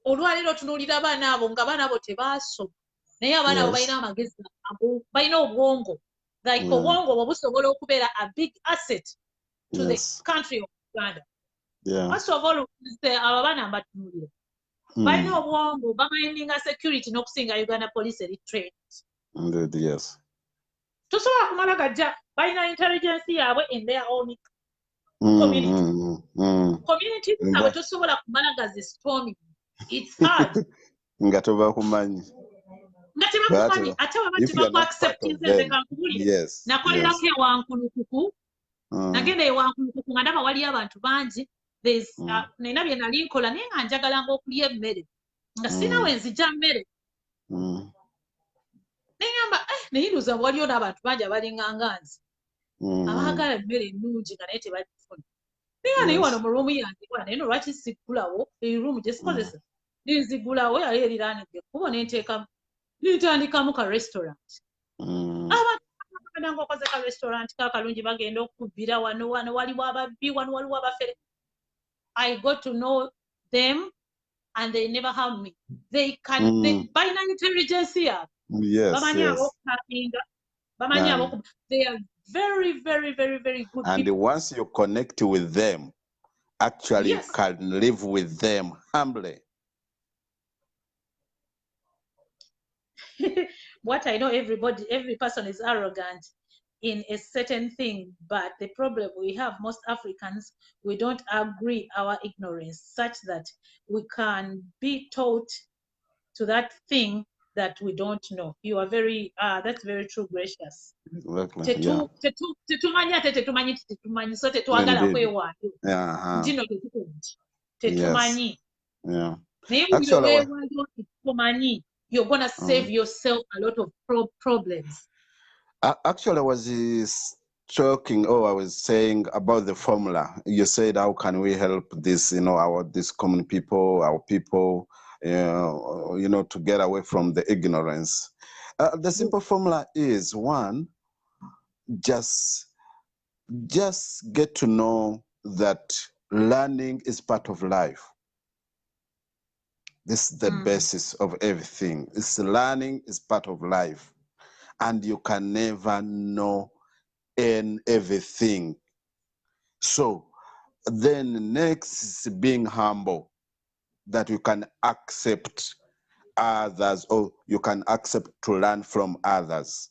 Olwaliro tunuulira abaana abo nga abaana abo tebaasoma naye abaana abo balina amagezi ago, balina obwongo, like obwongo obwo busobola okubeera a big asset to the country of Uganda. First of all, abo abaana mbatunuulira balina obwongo, bamindinga security n'okusinga Uganda Police Eritrea. Yes. Tosobola kumala gajja, balina intelligence yaabwe in their own community. Community zaabwe tosobola kumala gazistorming. It's hard. Nga tobakumanyi. Nga tebakumanyi ate baba tebakuaccepting nze kankubulire. Nakolerako ewankulukuku. Nagenda ewankulukuku nga ndaba waliyo abantu bangi. Nina bye nali nkola naye nga njagalanga okulya emmere. Nga sina we nzija mmere. Nengamba neyiruza waliyo n'abantu bangi abalinganga nze. Abaagala emmere ennungi nga naye tebagifuna. Naye wano mu ruumu yange naye no lwaki siggulawo eruumu gye sikozesa. Nzigulawo yali eriraanidde ekkubo n'entandikamu ka restaurant. Abantu bagenda ng'okoze ka restaurant kakalungi bagenda okubbira wano waliwo ababbi wano waliwo abafere. I got to know them and they never harm me. They can balina intelligence yaabwe. Bamanyi ab'okupinga, bamanyi ab'okuba. They are very, very, very, very good and people. Once you connect with them, actually you can live with them humbly. What I know, every person is arrogant in a certain thing, but the problem we have, most Africans, we don't agree our ignorance such that we can be taught to that thing that we don't know. You are very, that's very true, Gracious. Tetumanyi ate tetumanyi tetumanyi so tetwagala kwewaayo. Ndino tetumanyi. Actually, tetumanyi. You're going to save yourself a lot of problems. Actually, I was I was saying about the formula. You said, how can we help this, these common people, our people, to get away from the ignorance? The simple formula is, one, just get to know that learning is part of life. This is the basis of everything. Learning is part of life. And you can never know everything. So then next is being humble, that you can accept others or you can accept to learn from others.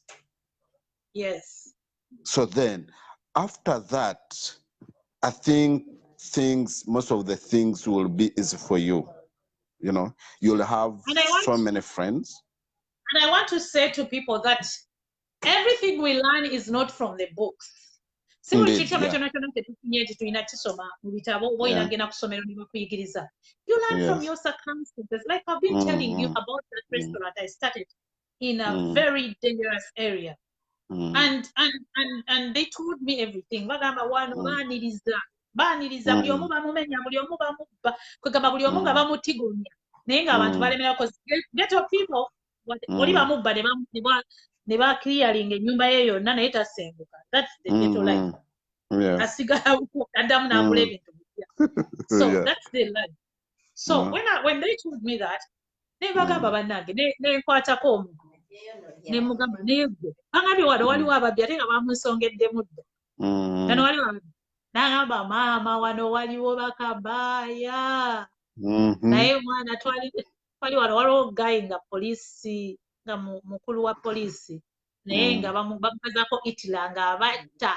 Yes. So then after that, I think most of the things will be easy for you. You'll have so many friends. And I want to say to people that everything we learn is not from the books. You learn from your circumstances. Like I've been telling you about that restaurant I started in a very dangerous area. And they told me everything. Ghetto people, that's the ghetto life. So that's the life. So when they told me that, mama wano waliwo bakabaya naye mwana twali wano waliwo guy nga polisi nga mukulu wa polisi naye nga bamukazako itila nga abatta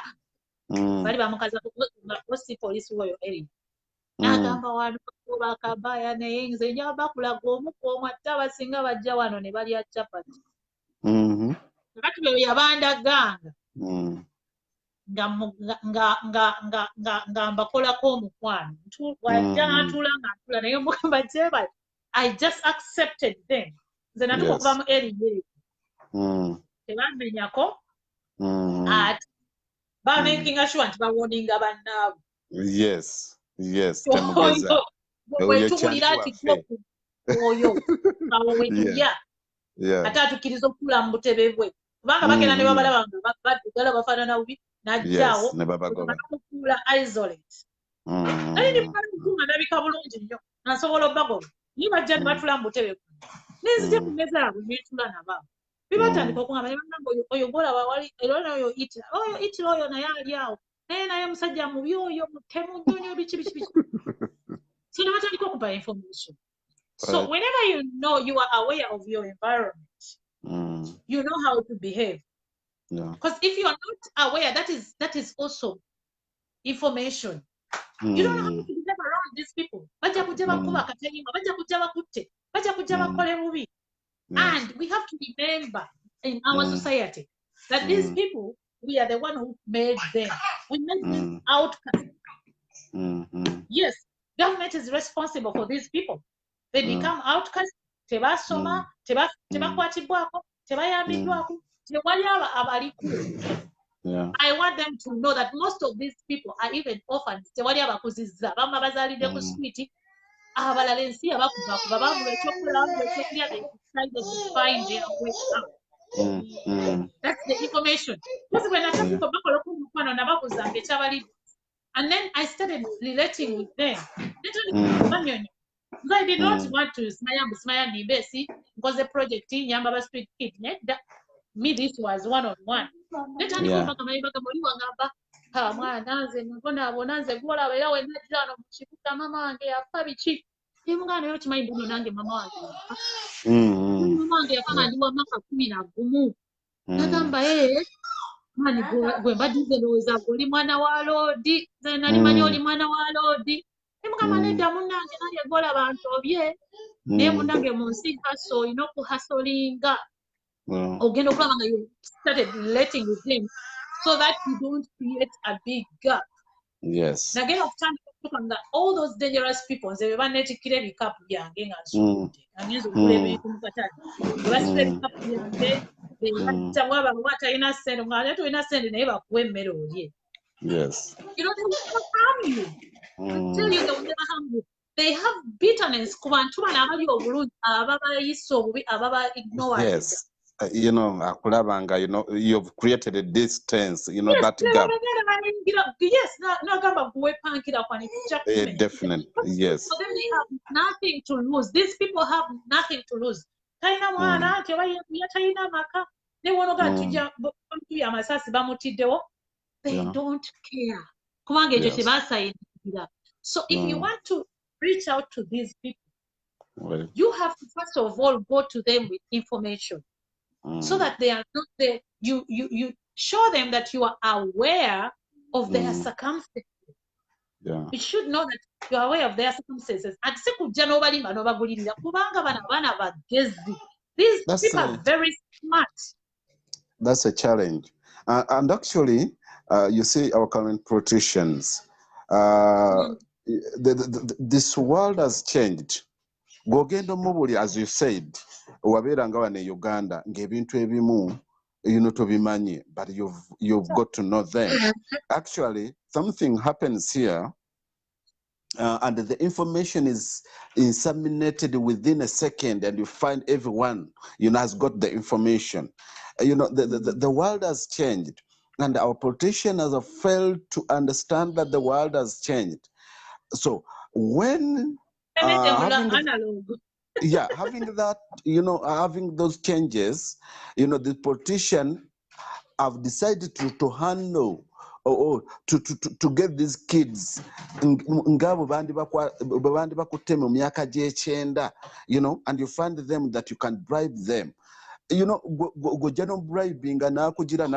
bali bamukazako osi polisi woyo eri n'agamba wano bakabaya naye nze nja bakulaga omu ku omu ate abasinga bajja wano ne balya chapati kati bwe yabandaganga nga mbakolako omukwano wajja n'atuula ng'atula naye mugamba gyebali I just accepted them nze natuka okuva mu area tebamenyako ati bamakinga sure nti bawoninga bannaabwe bwetubulira ati oyo awo wetulya ate atukiriza okutuula mu butebe bwe kubanga bagenda ne babalaba nga baddugala bafaanana bubi najjaawo okutuula isolate naye nimukuuma ndabika bulungi nnyo nasobola obbagoba niye bajja ne batula mu butebe bwe nenzija ku mmeeza yaabwe netula nabo bibatandika okugamba ne bannanga oyo gwolaba wali era oyo itira oyo naye ali awo naye musajja mubi oyo mutemu nnyo biki so ne batandika okuba information. So whenever you know you are aware of your environment, you know how to behave. Because if you are not aware, that is also information. You don't know how to behave around these people. And we have to remember in our society that these people, we are the one who made them. We made them outcasts. Yes, government is responsible for these people. They become outcasts. Tebasoma, tebakwatibwako, tebayambibwako, tewali abaliko. I want them to know that most of these people are even orphans. Tewali abakuzizza, bamma bazalidde ku street, abalala ensi abakubakuba bamula ekyokulya they decided to find their way out. That's the information. Because when I talk to bakola ku mukwano nabakuzanga ekyabali, and then I started relating with them. I did not want to smile Nibesi because the project in Yamba Street Kid. Me, this was one-on-one. Let me go back to my back. Nanze mbona bonanze gola wera we najjano mukibuka mama wange yafa biki imugano yo kimanyi buno nange mama wange mama wange yafa ndi wa maka 11 nagamba mani gwe mbadize loweza goli mwana wa lodi ze nali manyi oli mwana wa lodi imugamba nedda munange nali egola bantu obye naye munange mu nsi haso ino kuhasolinga ogenda okulaba nga you started relating with him so that you don't create a big gap. Yes. Now again of time to talk about all those dangerous people they were not kire bikapu byange nga nsude anyezo kulebe kumukatali basire bikapu byange bachangwa bamwata ina send nga leto ina send naye bakuwe mmere olye. Yes. You know they will never harm you. I tell you they will never harm you. They have bitterness kubantu bana abali obulungi ababa yiso obubi ababa ignore. Yes. You know, akulabanga, you know, you've created a distance, you know, yes, that gap. Yes, no, definitely, yes. So then they have nothing to lose. These people have nothing to lose. They want they don't care. So if you want to reach out to these people, you have to first of all go to them with information. So that they are not there, you show them that you are aware of their circumstances. Yeah. You should know that you are aware of their circumstances. These people are very smart. That's a challenge. And actually, you see our current politicians, this world has changed. Gogendo mubuli, as you said, waberanga wane Uganda ngebintu ebimu tobimanye, but you've got to know them. Actually, something happens here, and the information is inseminated within a second, and you find everyone has got the information. The world has changed, and our politicians have failed to understand that the world has changed. So when having that, having those changes, the politician have decided to handle or to get these kids, and you find them that you can bribe them. Gojano bribing anakujira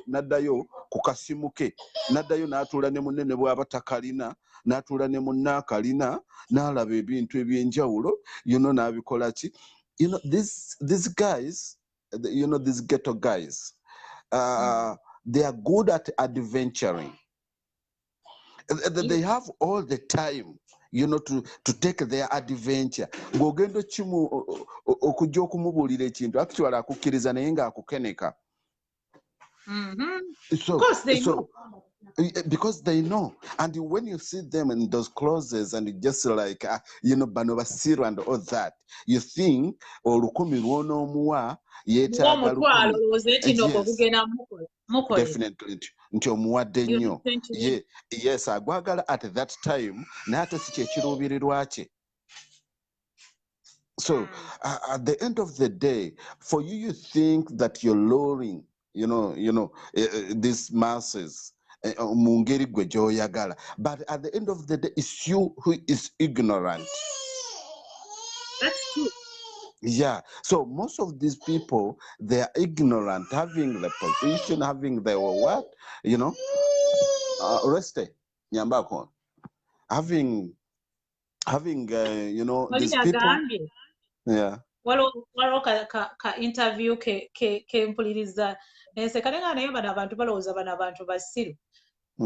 nadayo kukasimuke nadayo natula ne munene bwabatakalina natula ne munnakalina nalaba ebintu ebyenjawulo nabikola ki these guys, these ghetto guys, they are good at adventuring. They have all the time, you know, to take their adventure. Ng'ogenda okujja okumubuulira ekintu actually akukkiriza naye ng'akukeneka. So, Of course they know. Because they know, and when you see them in those clothes and just like you know, bano basiro and all that, you think olukumi lw'onoomuwa yeetaaga lukumi. Definitely nti omuwadde nnyo. Yes, agwagala at that time naye ate si kye kiruubirirwa kye. So at the end of the day, for you think that you're luring, you know, these masses. But at the end of the day, it's you who is ignorant. That's true. Yeah. So most of these people, they are ignorant, having the position, having the what, you know, having you know, these people. Yeah. Waliwo ka interview ke mpuliriza nse kalenga naye bano abantu balowooza bano abantu basiru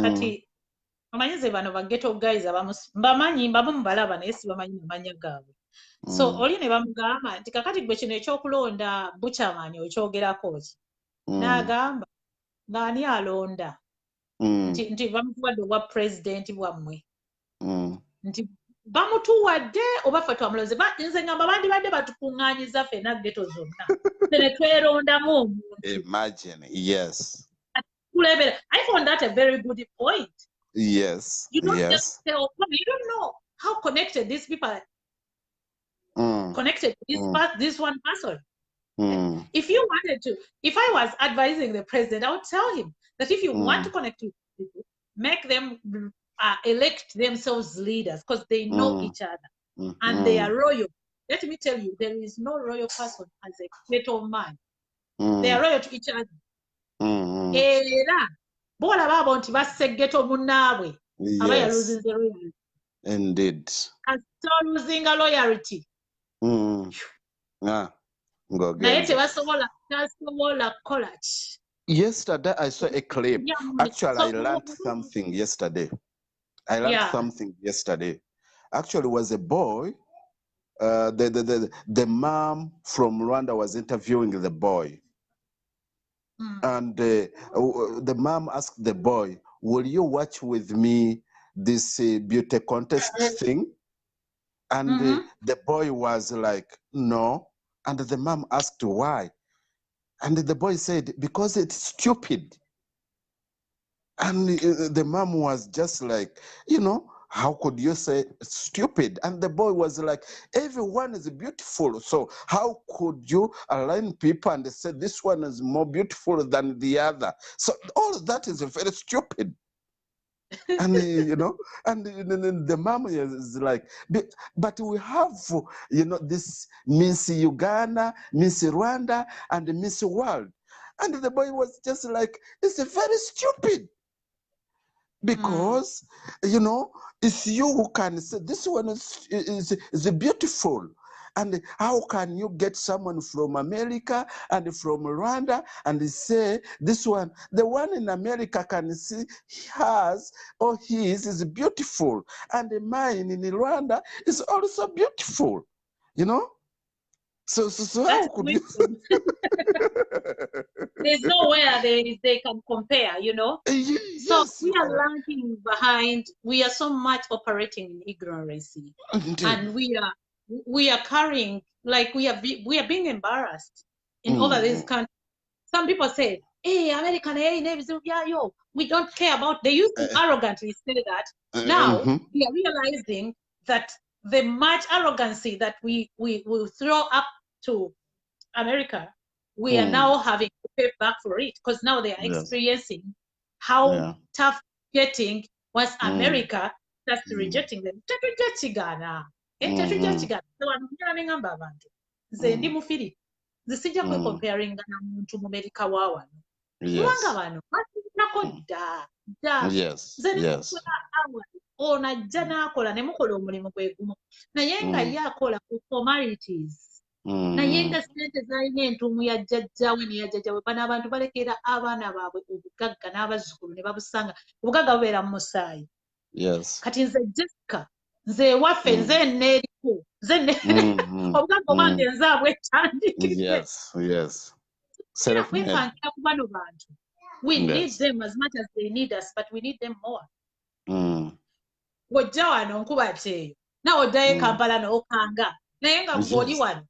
kati amanyize bano ba ghetto guys bamanyi mbamu balaba naye si bamanyi amanya gaabwe so oli ne bamugamba nti kakati gwe kino ekyokulonda bukyamaanyi okyogerako ki n'agamba ng'ani alonda nti bamutuwadde obwa pulezidenti bwammwe nti bamutuwadde oba ffe twamuloze nze ngamba bandibadde batukuŋŋaanyiza ffenna ghetto zonna ne twerondamu omuntu. Imagine, yes. I found that a very good point. Yes. You don't just tell, you don't know how connected these people are connected to this one person. If you wanted to, if I was advising the president, I would tell him that if you want to connect with people, make them elect themselves leaders because they know each other and they are royal. Let me tell you, there is no royal person as a ghetto man. They are royal to each other. Era bola babo nti basse ghetto munnaabwe aba ya losing the loyalty. Indeed. And still losing a loyalty. Naye tebasobola kukola ki. Yesterday I saw a clip. Actually, I learned something yesterday. Something yesterday. Actually, it was a boy. The mom from Rwanda was interviewing the boy. And the mom asked the boy, will you watch with me this beauty contest thing? And the boy was like, no. And the mom asked why. And the boy said, because it's stupid. And the mom was just like, you know, how could you say stupid? And the boy was like, everyone is beautiful. So how could you align people and say this one is more beautiful than the other? So all of that is very stupid. And you know, and the mom is like, but we have, you know, this Miss Uganda, Miss Rwanda, and Miss World. And the boy was just like, it's very stupid. Because, you know, it's you who can say this one is beautiful. And how can you get someone from America and from Rwanda and say this one, the one in America can see hers or his is beautiful. And mine in Rwanda is also beautiful, you know? So how could you? There's nowhere they can compare, you know? Yes, so we are lagging behind. We are so much operating in ignorance. And we are carrying, like we are being embarrassed in over this country. Some people say, hey, American, hey, we don't care about, they used to arrogantly say that. Now we are realizing that the much arrogancy that we will throw up to America, we are now having to pay back for it because now they are experiencing how tough getting once America starts rejecting them. Nze ndi mufiri nzisijja kwekomparinga na muntu mu Amerika wa wano kubanga bano basinako dda nze ono ajja n'akola ne mukola omulimu gwe gumu naye nga ye akola ku formalities naye nga ssente zalina entuumu ya jjajjaawe ne ya jjajjaawe bano abantu balekera abaana baabwe obugagga n'abazzukulu ne babusanga obugagga bubeera mu musaayi. Kati nze Jessica nze ewaffe nze neeriko nze obugagga obwange nze abwetandikidde. Kwefankira ku bano bantu. We need them as much as they need us, but we need them more. Wojja wano nkuba teeyo nawe oddayo e Kampala n'okanga naye nga ng'oli wano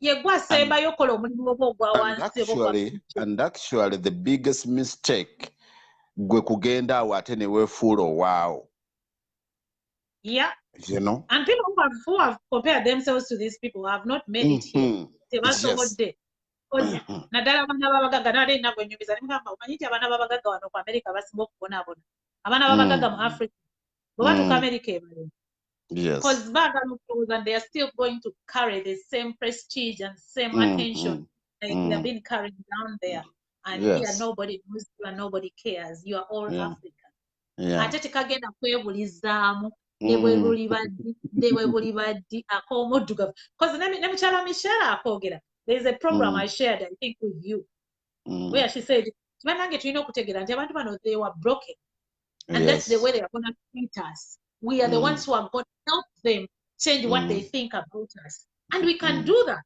yegwa asembayo okola omulimu oba ogwa wansi. And actually the biggest mistake gwe kugenda awo ate ne weefuula owaawo. Yeah. You know? And people who have compared themselves to these people have not made it here. Tebasobodde. Naddala abaana b'abagagga nali nabwe nnyumiza ne mugamba omanyi nti abaana b'abagagga wano ku America basinga okubonaabona. Abaana b'abagagga mu Africa bwe batuuka America ebalema. Because and they are still going to carry the same prestige and same attention like they have been carrying down there. And here nobody knows you and nobody cares. You are all African. Ate tekagenda kwebulizaamu ne bwe buli baddi ak'omuddugavu. Because ne mukyala Michelle akoogera. There is a program I shared, I think, with you, where she said, "Banange tulina okutegeera nti abantu bano they were broken, and that's the way they are going to treat us. We are the ones who are going to help them change what they think about us, and we can do that.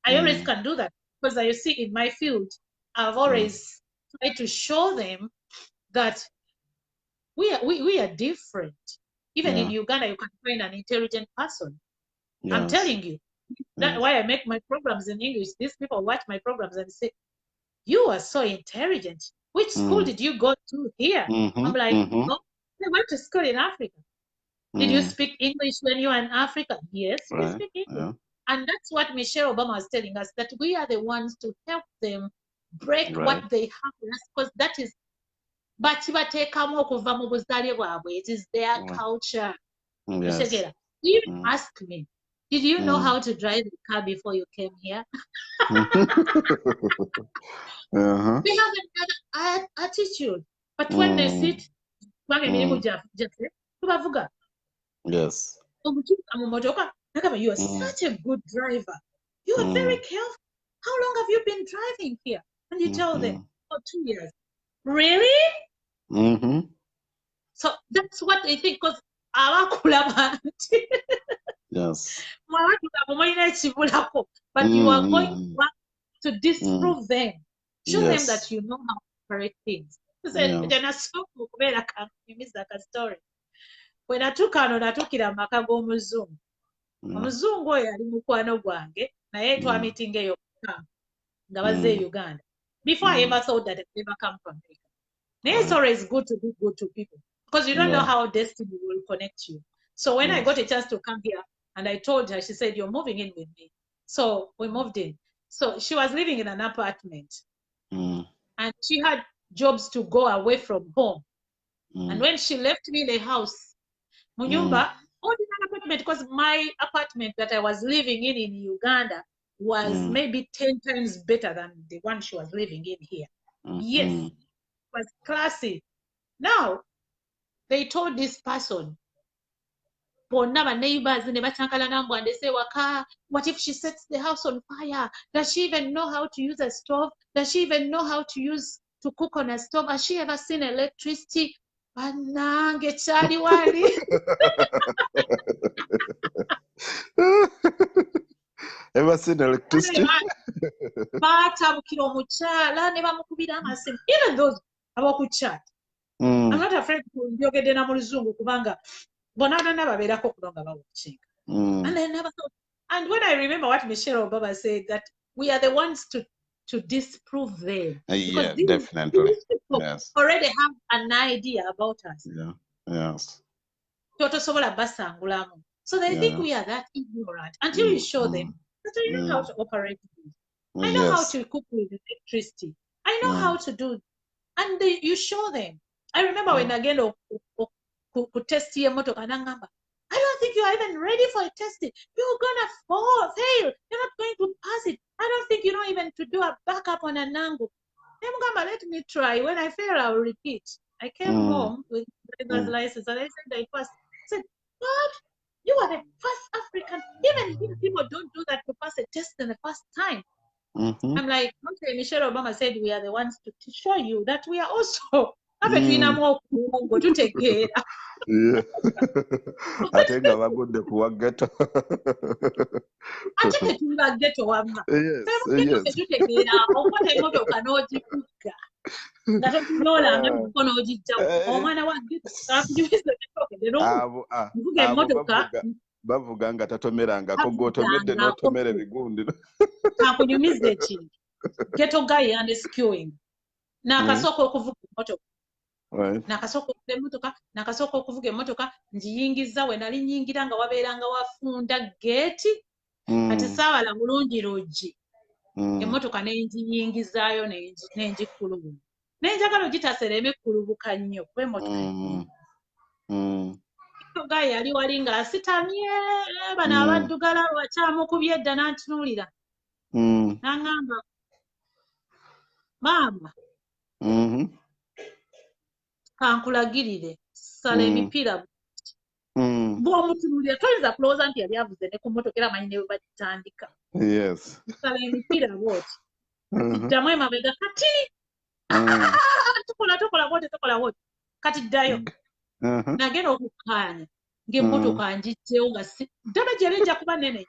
I always can do that because you see, in my field, I've always tried to show them that we are different. Even in Uganda, you can find an intelligent person. I'm telling you." That's why I make my programs in English. These people watch my programs and say, "You are so intelligent. Which school did you go to here?" I'm like, "Oh, I went to school in Africa." Did you speak English when you were in Africa? Yes, we speak English. And that's what Michelle Obama was telling us, that we are the ones to help them break what they have in us, because that is, it is their culture. You even ask me, did you know how to drive a car before you came here? We have another attitude. But when they sit, yes. You are such a good driver. You are very careful. How long have you been driving here? And you tell them, for 2 years. Really? So that's what they think, because yes. But you are going to disprove them. Show them that you know how to correct things. Story. When I took amaka g'omuzungu. Omuzungu oyo ali mukwano gwange naye twamitinga eyo nga bazze e Uganda. Before I ever thought that I would ever come to America. It's always good to be good to people, because you don't know how destiny will connect you. So when I got a chance to come here and I told her, she said, "You're moving in with me." So we moved in. So she was living in an apartment and she had jobs to go away from home. And when she left me in the house, Munyumba, only an apartment, because my apartment that I was living in Uganda was maybe 10 times better than the one she was living in here. Yes, it was classy. Now, they told this person, bonna neighbors ne bachankala nambwa and they say, "Waka, what if she sets the house on fire? Does she even know how to use a stove? Does she even know how to cook on a stove? Has she ever seen electricity?" Banange chali wali. Ever seen electricity? Batabukira omukyala ne bamukubira amasimu. Even those aboku chat. I'm not afraid to njogedde na mu luzungu kubanga bonna babeerako okulonga bawukinga. And I never thought. And when I remember what Michelle Obama said, that we are the ones to disprove them. Yeah, definitely. These people already have an idea about us. Yeah. Yes. So they think we are that ignorant until you show them that I know how to operate things. I know how to cook with electricity. I know how to do, and you show them. I remember when again test moto kanangamba. I don't think you are even ready for a testing. You're gonna fail. You're not going to pass it. I don't think you know even to do a backup on an angle. Let me try. When I fail, I'll repeat. I came home with driver's license and I said I passed. I said, "What? You are the first African. Even if people don't do that to pass a test in the first time. I'm like, okay, Michelle Obama said we are the ones to show you that we are also. Yeah. Ate nga bagudde kuwa ghetto. Ate tetuula ghetto wamma. Yes. Tutegeera okwata emmotoka n'ogikuga nga totunyoolanga muko n'ogijjawo. Omwana wa ghetto akujuliza leero nvuga emmotoka. Bavuga nga tatomerangako gw'otomedde n'otomera ebigundi. Kakunyumiza ekintu. Ghetto guy unrescuing. N'akasooka okuvuga emmotoka. Nakasooka okuvuga emmotoka ngiyingiza we nali nyingira nga wabeeranga wafunda geeti kati saawala bulungi luggi emmotoka nenjiyingizaayo nenjikulubula nenjagala ogitasera emekkulubuka nnyo kuba emmotoka gaye yali wali ng'asitamye bano abaddugala wakyamukubye edda n'antunuulira n'aŋŋamba maama kankulagirire sala emipiira bw'omutunulira toyinza kulowooza nti yali avuze ne ku mmotoka era amanyi ne bwe bagitandika sala emipiira bwoti kiddamu emabega kati tokola bwoti kati ddayo nagenda okukkaanya ng'emmotoka ngijjewo nga ddala gyali ejja kuba nene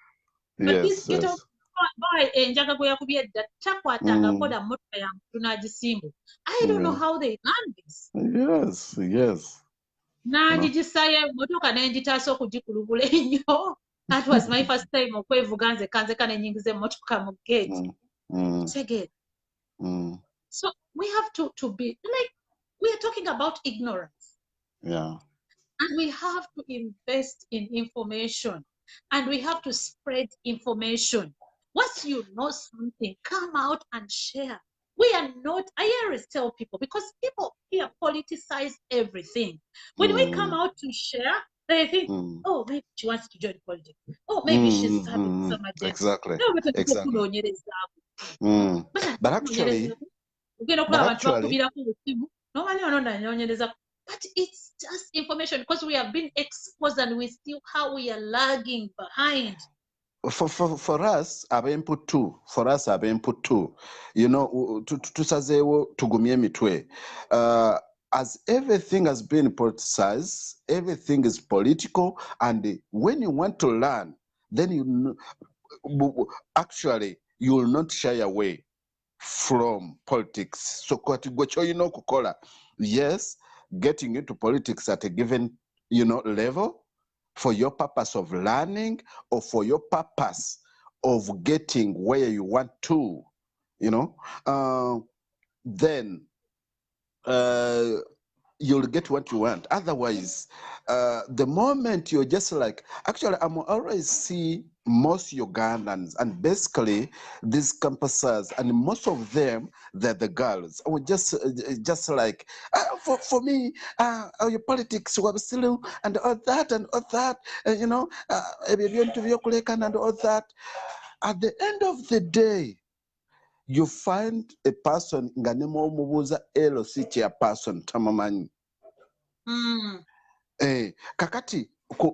enjaga gwe yakubye edda takwatanga koda mmotoka ya muntu n'agisimbu. I don't know how they done this. Yes. N'agigisaayo emmotoka n'engitaasa okugikulubula ennyo. That was my first time okwevuga nze kanzeka n'ennyingiza emmotoka mu gate. So we have to be like, we are talking about ignorance. Yeah. And we have to invest in information. And we have to spread information. Once you know something, come out and share. We are not, I always tell people, because people here politicize everything. When we come out to share, they think, oh, maybe she wants to join politics. Oh, maybe she's having some agenda. Exactly. But actually, but it's just information because we have been exposed and we still how we are lagging behind. For us, ab'input too. You know, tusazeewo tugumye emitwe. As everything has been politicized, everything is political, and when you want to learn, then you will not shy away from politics. So kukola, yes, getting into politics at a given, level for your purpose of learning or for your purpose of getting where you want to, then you'll get what you want. Otherwise, the moment you're just like, actually, I'm always see most Ugandans and basically these campuses, and most of them, they're the girls. I was just like, for me, your politics were still and all that, and all that, and all that. At the end of the day, you find a person nganemo mubuza LC chairperson tamamanyi. Kakati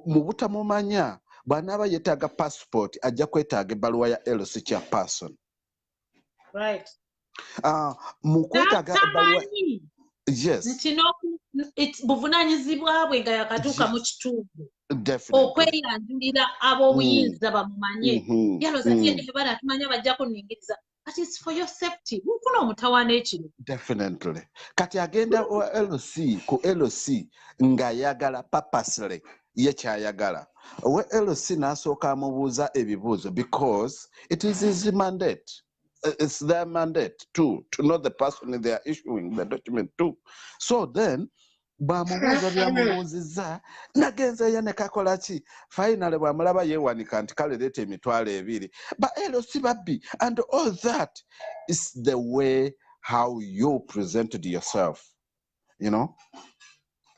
mubutamumanya bwanaba yetaaga passport ajja kwetaaga ebbaluwa ya LC chairperson. Right. Mukwetaaga ebbaluwa. Yes. It's buvunanyizibwa bwe nga yakatuuka mu kitundu. Definitely. Okweyanjulira ab'obuyinza bamumanye. Yaloza ebala tumanya bajja kunningiriza. But it's for your safety. Mufuna omutawaana ekiro. Definitely. Kati agenda ku LC ng'ayagala purposely ye kyayagala. We LC n'asooka amubuuza ebibuuzo because it is his mandate. It's their mandate too, to know the person they are issuing the document to. So then, bw'amubuuza byamubuuzizza nagenzeeyo ne kakola ki finally bw'amulaba yeewanika nti kale leeta emitwalo ebiri but LC babbi and all that is the way how you presented yourself,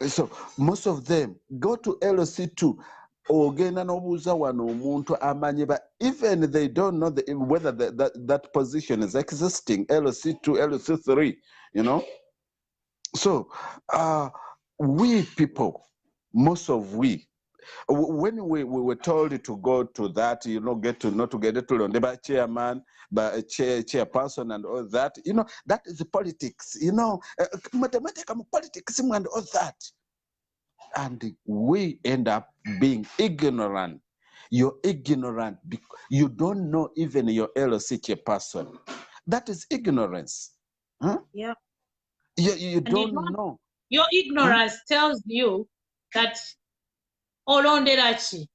so most of them go to LC too. Ogenda n'obuuza wano omuntu amanyi, but even they don't know whether that position is existing, LC2, LC3, So we people, most of we, when we were told to go to that, get to the chairman, but chairperson and all that, that is politics, mathematical politics and all that. And we end up being ignorant. You're ignorant because you don't know even your LOC chairperson. That is ignorance. Huh? Yeah. You don't know. Your ignorance tells you that olonderachi.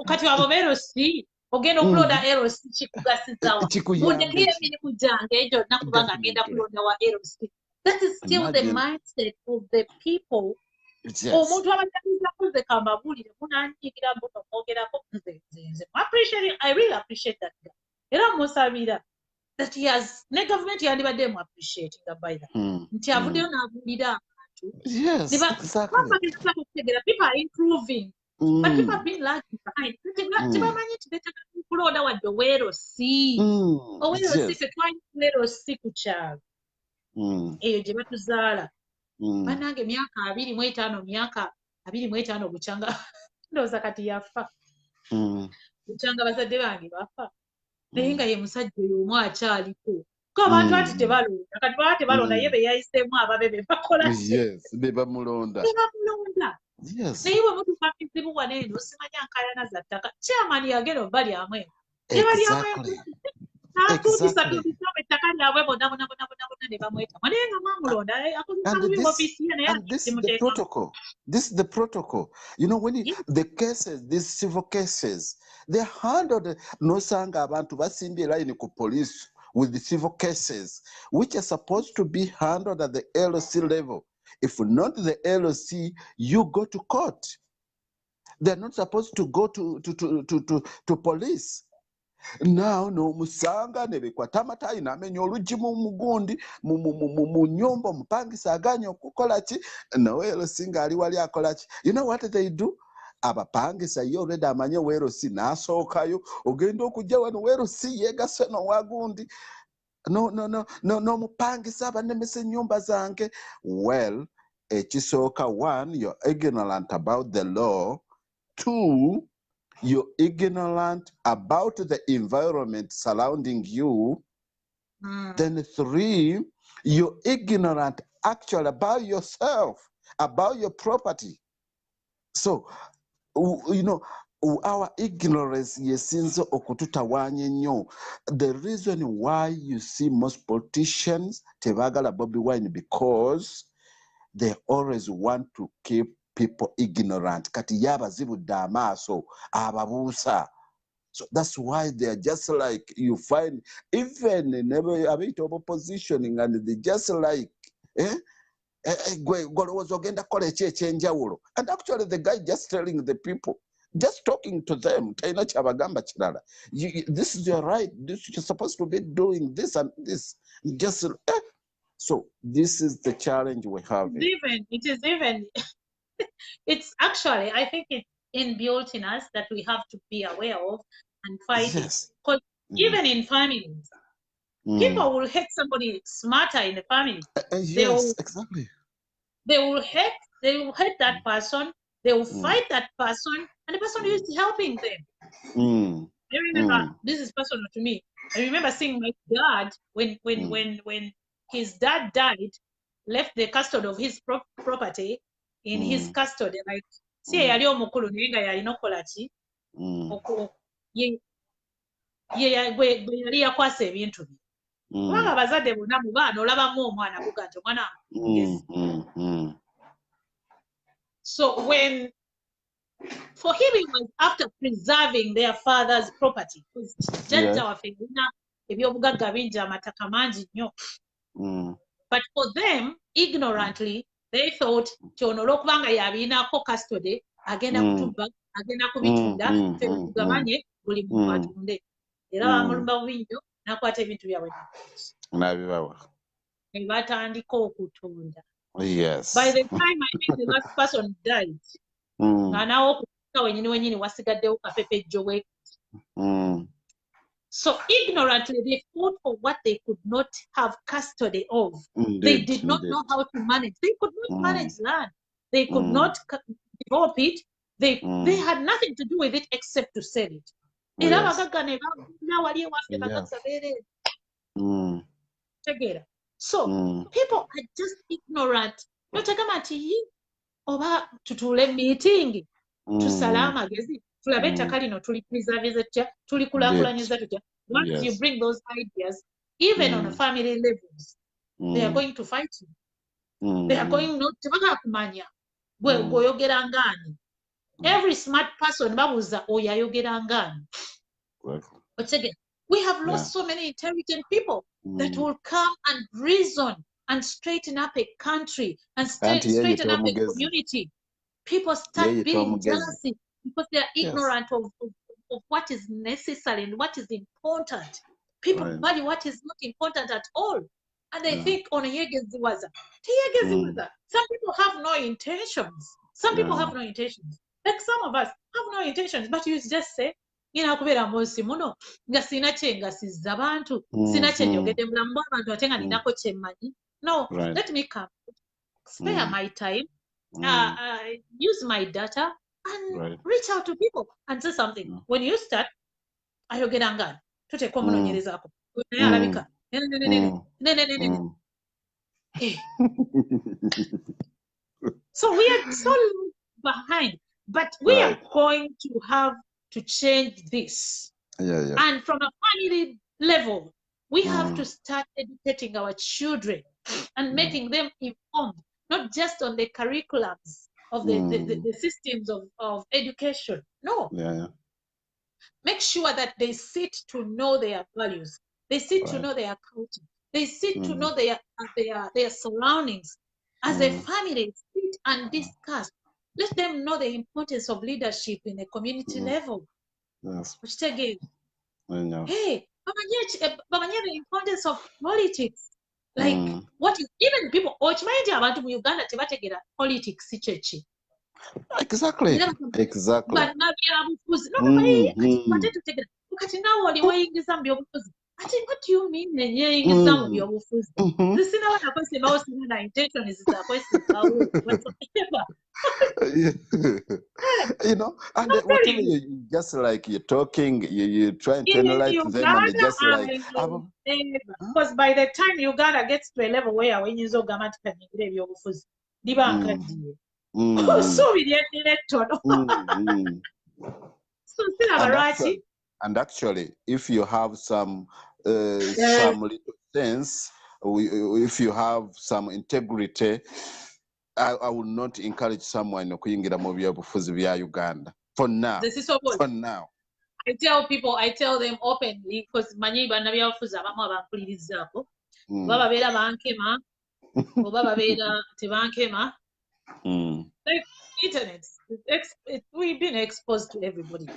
Kati wabo LOC ogenda okuloda LOC kikugasizawa mundekire emirimu gyange egyo nakubanga agenda kulonda wa LOC. That is still the mindset of the people. Omuntu abataliza kuze kamabulire munanyigira mbuno mwogerako nze. I really appreciate that guy. Era musabira that he has ne government yandibadde mu appreciating by that. Nti avuddeyo n'abulira abantu. Yes, exactly. People are improving. But people have been lagging behind. Tibamanyi tibetaka kuloda wadde LOC. LOC LOC ku kyalo. Eyo gye batuzaala. Bannange myaka 25 bukyanga ndowooza kati yafa. Bukyanga bazadde bange bafa. Naye nga ye musajja oyo omu akyaliko. Ko abantu ati tebalonda. Kati baba tebalonda ye be yayiseemu ababe be bakola. Yes, be bamulonda. Yes. Naye bwe mutuuka kizibu wano eno osimanya nkaayana za ttaka. Chairman yagenda oba lyamu eno. Exactly. Ettaka lyabwe bonna ne bamweta. Naye nga mwamulonda akozesa bubi ofiisi ye naye and this is the protocol. This is the protocol. When the cases, these civil cases, they're handled. Nosanga abantu basimbye line ku police with the civil cases, which are supposed to be handled at the LOC level. If not the LOC, you go to court. They're not supposed to go to police. Now no musanga nebekwata amatayi n'amenya oluggi mu mugundi mu nyumba omupangisa aganya okukola ki nawe LOC ng'ali wali akola ki. You know what they do? Abapangisa ye already amanye LOC n'asookayo ogenda okujja wano LOC yeegase n'owagundi no mupangisa abanemesa ennyumba zange. Well, ekisooka, one, you're ignorant about the law. Two, you're ignorant about the environment surrounding you. Then three, you're ignorant actually about yourself, about your property. So, our ignorance yesinze okututawaanya nnyo. The reason why you see most politicians tebagala Bobi Wine, because they always want to keep people ignorant. Kati yabazibudde amaaso ababuusa. So that's why they are just like, you find even a bit of oppositioning, and they just like, and actually the guy just telling the people, just talking to them, this is your right, this you're supposed to be doing this and this. Just so this is the challenge we have. It's actually, I think it's inbuilt in us that we have to be aware of and fight it. Because even in families, people will hate somebody smarter in the family. Exactly. They will hate that person. They will fight that person, and the person is helping them. I remember, this is personal to me. I remember seeing my dad when his dad died, left the custody of his property in his custody. Like, see, yali omukulu naye nga yalina okukola ki? Gwe yali yakwasa ebintu bye. Kubanga abazadde bonna mu baana olabamu omwana avuga nti omwana mugezi. So for him it was after preserving their father's property. Because jjajja waffe alina ebyobugagga bingi, amataka mangi nnyo. But for them, ignorantly, they thought ono olwokubanga yabiinako custody agenda kubitunda ffe tugabanye buli muntu atunde. Era bamulumba bubi nnyo n'akwata ebintu byabwe n'abibawa. Ne batandika okutunda. Yes. By the time I think the last person died, nga naawe okutuuka wenyini wasigaddewo kapepejjo bwe. So ignorantly, they fought for what they could not have custody of. They did not know how to manage. They could not manage land. They could not develop it. They had nothing to do with it except to sell it. Yes. So people are just ignorant. Oba tutule meeting tusale amagezi tulabe ettaka lino tulipreservize tutya tulikulakulanyiza tutya. Once you bring those ideas, even on a family levels, they are going to fight you. They are going not tebakakumanya gweoyogera ngani. Every smart person babuuza oyo ayogera ngani. But again, we have lost so many intelligent people that will come and reason and straighten up a country and straighten up a community. People start being jealousy because they are ignorant of what is necessary and what is important. People value what is not important at all. And they think on yegeziwaza. Some people have no intentions. Some people have no intentions. Like some of us have no intentions, but you just say, kubeera munsi muno nga sina kyengasiza abantu sina kyenjogedde mulamu bw'abantu ate nga ninako kyemmanyi. No, let me come, spare my time, use my data and reach out to people and say something. When you start ayogera ngani tuteeka omunoonyerezaako naye alabika so we are so behind, but we are going to have to change this. And from a family level, we have to start educating our children and making them informed, not just on the curriculums of the systems of education. No. Make sure that they sit to know their values. They sit to know their culture. They sit to know their surroundings. As a family, sit and discuss. Let them know the importance of leadership in a community level. Which again, hey, the importance of politics. Like what is even people abantu mu Uganda tebategera politics chechi. Exactly. But nabyabufuzi kati nawe oli weyingiza mu byobufuzi. I think, what do you mean nenyeyingiza mu byobufuzi? Zisina wana kwesibawo sina intention za kwesibawo whatsoever. And whatever you just like you're talking, you try to analyze them and just like because by the time Uganda gets to a level where when you go to kanyigire ebyobufuzi dibanka diye. So we get elected. So still and actually, if you have some little sense, if you have some integrity, I would not encourage someone to kuyingira mu byobufuzi bya Uganda for now. This is so good. For now. I tell them openly because manyi bana byabufuzi abamu abankulirizaako baba beera bankema oba babeera tebankema. Like internet, we've been exposed to everybody.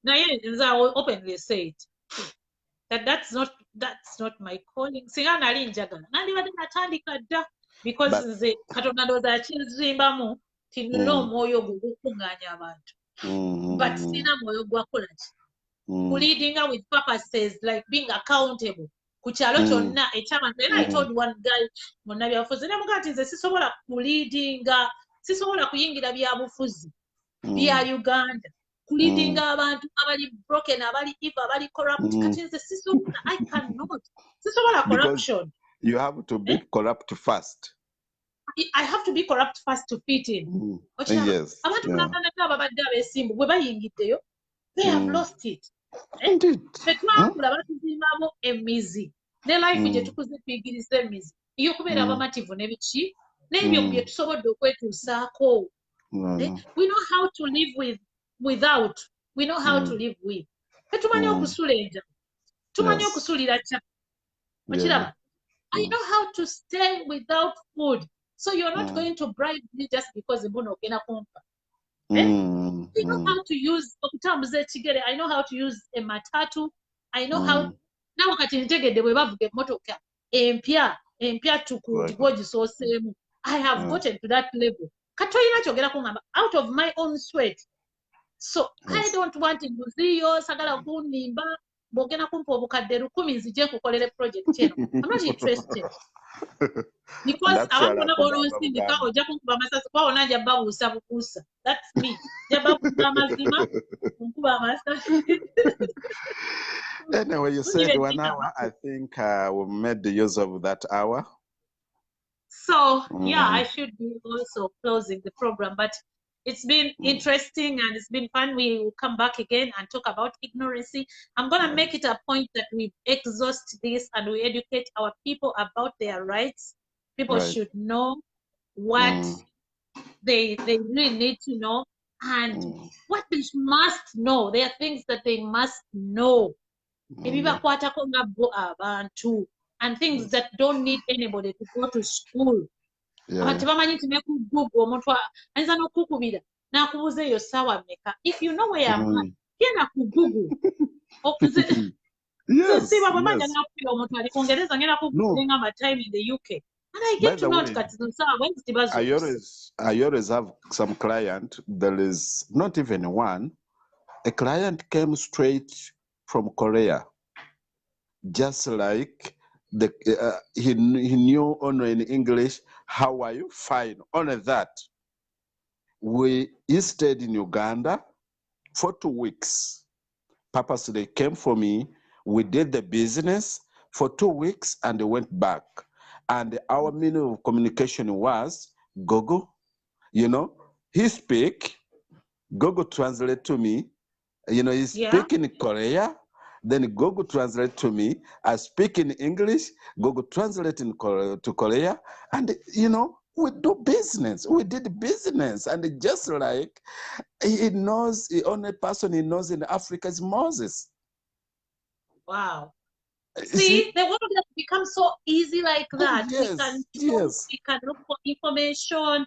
Now, I will openly say it that's not my calling. Singana linjagala nandi bade natandika dda because nze Katonda ndowooza kinzimbamu tinina omwoyo ogw'okukunganya abantu, but sina mwoyo gwakola ki leading with purposes like being accountable ku kyalo kyonna ekyama. Then I told one guy munnabyabufuzi namugaa nti nze sisobola kuleadinga, sisobola kuyingira byabufuzi bya Uganda, kuleadinga abantu abali broken, abali evil, abali corrupt. Kati nze sisobola, I cannot. Sisobola corruption. You have to be corrupt first. I have to be corrupt first to fit in. Yes. Abantu banabanga babadde abeesimbu bwe bayingiddeyo, they have lost it. Indeed. Twakula batuzimbamu emizi ne life gye tukuze tuyigiriza emizi ey'okubeera abamativu n'ebiki n'ebyo bye tusobodde okwetuusaako. We know how to live without. We know how to live with. Tetumanyi okusula enjala, tumanyi okusulira kya. Okiraba? I know how to stay without food. So you're not going to bribe me just because mbuno ogenda kumpa. I know how to use okutambuza ekigere. I know how to use a matatu. I know how. Nawe kati ntegedde bwe bavuga emmotoka empya tukugisooseemu. I have gotten to that level. Kati olina kyogera kuŋŋamba out of my own sweat. So I don't want to see you sagala kunimba. bw'ogenda kumpa obukadde 1,000 nzije nkukolere project eno. I'm not interested. Because abantu bonna b'olonsindika ojja kunkuba amasasi kuba wonna nja babuusa bukuusa. That's me. Nja babuusa amazima nkuba amasasi. Anyway, you said 1 hour. I think we made the use of that hour. So, yeah, I should be also closing the program, but it's been interesting and it's been fun. We will come back again and talk about ignorancy. I'm going to make it a point that we exhaust this and we educate our people about their rights. People should know what they really need to know and what they must know. There are things that they must know. And things that don't need anybody to go to school. If you know where I'm at, Google. Yes. My time in the UK. And I get to know I always have some client. There is not even one. A client came straight from Korea. Just like he knew only in English, how are you? Fine. Only that. He stayed in Uganda for 2 weeks. Purposely came for me. We did the business for 2 weeks and they went back. And our means of communication was Google. You know, he speak, Google translate to me. You know, he speak in Korea. Then Google translate to me. I speak in English. Google translate to Korea. And, you know, we do business. We did business. And just like he knows, the only person he knows in Africa is Moses. Wow. See, the world has become so easy like that. Yes, we can talk, we can look for information.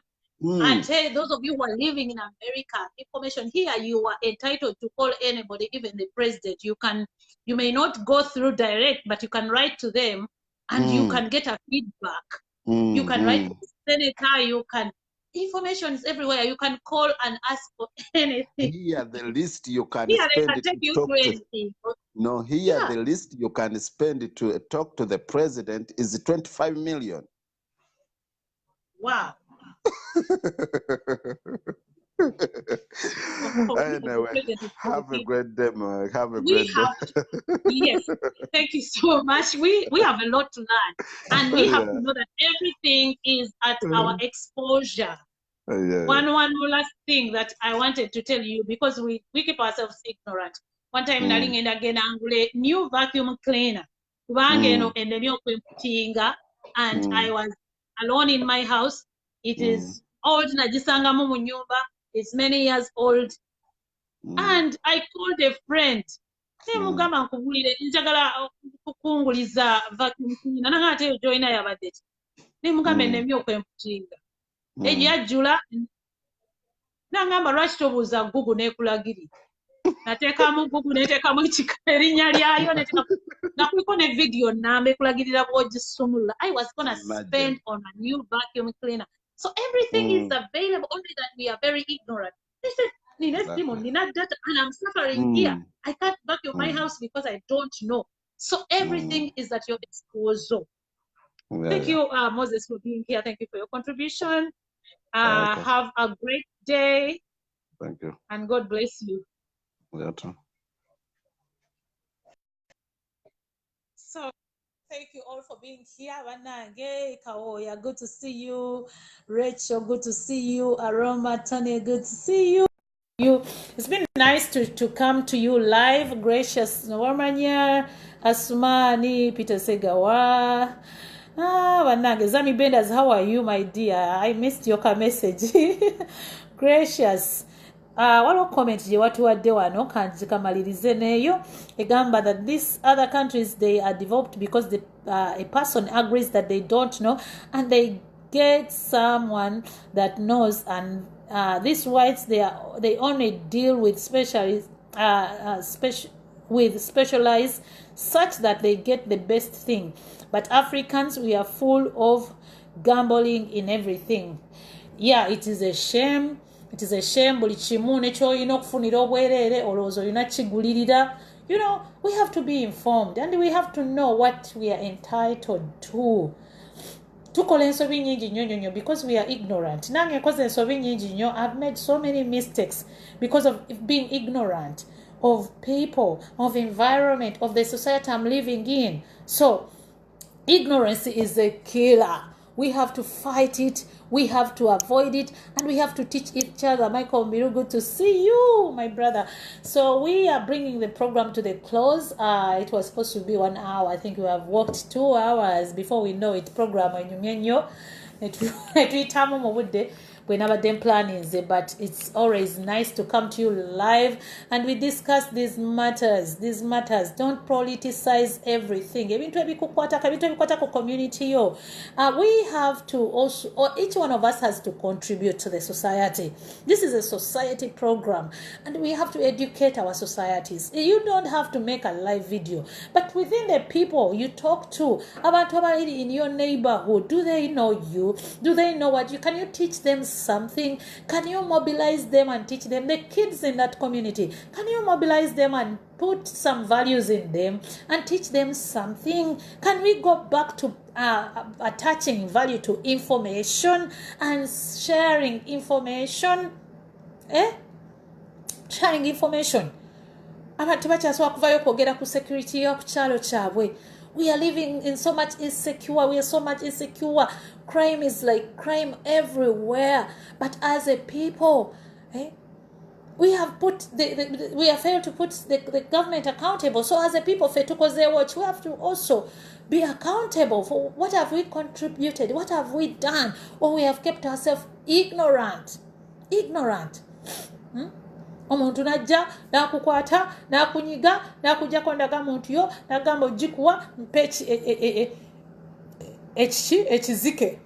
I tell you, those of you who are living in America, information here, you are entitled to call anybody, even the president. You may not go through direct, but you can write to them and you can get a feedback. You can write to the senator, information is everywhere. You can call and ask for anything. Here, the least you can here spend they can take you talk through to, anything. no, here the least you can spend to talk to the president is 25 million. Wow. Anyway, have a great day, man. Have a great day. Yes, thank you so much. We have a lot to learn, and we have to know that everything is at our exposure. One last thing that I wanted to tell you, because we keep ourselves ignorant. One time, naling and again, new vacuum cleaner, and I was alone in my house. It is old, najisanga mu nyumba. It's many years old, and I called a friend. Mugamba nkugulire njagala kukunguliza vacuum cleaner nangate joina yabadde. Ne mugamba ennemye okwemputinga. Yajjula nangamba lwaki tobuuza Google n'ekulagirira. Nateekamu Google n'eteekamu erinnya lyayo nakuliko ne video nnamba ekulagirira bw'ogisumulula. I was gonna spend on a new vacuum cleaner. So everything is available, only that we are very ignorant. They said, Nina data, and I'm suffering here. I can't vacuum my house because I don't know. So everything is at your disposal. Thank you, Moses, for being here. Thank you for your contribution. Have a great day. Thank you. And God bless you. So thank you all for being here. Wanage, Kaoya, good to see you. Rachel, good to see you. Aroma, Tanya, good to see you. It's been nice to come to you live. Gracious Normanya, Asumani, Peter Segawa. Wanage, Zami Benders, how are you, my dear? I missed your message. Gracious. Waliwo comment gye watuwadde wano kanti kamalirize neeyo egamba that these other countries they are developed because a person agrees that they don't know and they get someone that knows, and these whites they only deal with specialized such that they get the best thing, but Africans, we are full of gambling in everything. Yeah, it is a shame. It is a shame. Buli kimu nekyoyina okufunira obwereere olowooza olina kigulirira You know, we have to be informed and we have to know what we are entitled to. Tukola ensobi nyingi nnyo because we are ignorant. Nange nkoze ensobi nyingi nnyo. I've made so many mistakes because of being ignorant of people, of environment, of the society I'm living in. So ignorance is a killer. We have to fight it, we have to avoid it, and we have to teach each other. Michael Miru, good to see you, my brother. So we are bringing the program to the close. It was supposed to be 1 hour. I think we have worked 2 hours before we know it. Program enyumyenyo etuyitamu mu budde bwe nabadde planning, but it's always nice to come to you live and we discuss these matters. Don't politicize everything. Ebintu ebikukwata ku community yo. We have to also, or each one of us has to contribute to the society. This is a society program and we have to educate our societies. You don't have to make a live video, but within the people you talk to, abantu abali in your neighborhood, do they know you? Do they know what you, can you teach them something? Can you mobilize them and teach them? The kids in that community, can you mobilize them and put some values in them and teach them something? Can we go back to attaching value to information and sharing information? Sharing information. Abantu bakyasobola kuvayo kwogera ku security yo ku kyalo kyabwe. We are living in so much insecure. We are so much insecure. Crime is like crime everywhere. But as a people, we have put we have failed to put the government accountable. So as a people, because they watch, we have to also be accountable for what have we contributed, what have we done, or we have kept ourselves ignorant. Omuntu najja nakukwata nakunyiga nakujjako ndaga muntu yo nagamba ogikuwa mpe ekizike.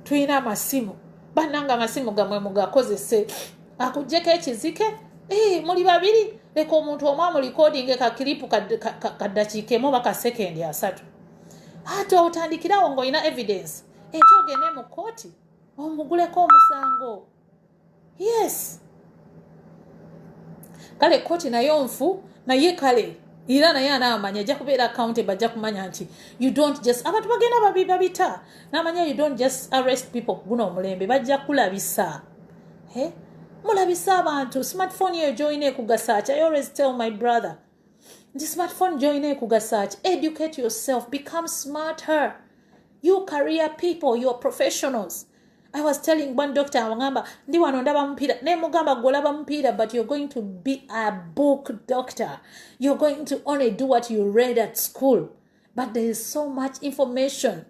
Tuyina amasimu bannanga amasimu gamwe mugakozese akujjeko ekizike muli babiri leka omuntu omu amulikodinge kakiripu kaddakiika emu baka sekendi 3 ate otandikirawo ng'olina evidence ekyo ogende mu kooti omuguleko omusango. Yes. Kale kooti nayo nfu naye kale era naye anaamanya ajja kubeera accountable, ajja kumanya nti you don't just abantu bagenda babita n'amanya you don't just arrest people guno omulembe bajja kulabisa. Mulabisa abantu smartphone yo joine kugasearch. I always tell my brother the smartphone joine kugasearch. Educate yourself, become smarter. You career people, you are professionals. I was telling one doctor, ndi wano ndaba mpira ne mugamba golaba mpira, but you're going to be a book doctor. You're going to only do what you read at school. But there is so much information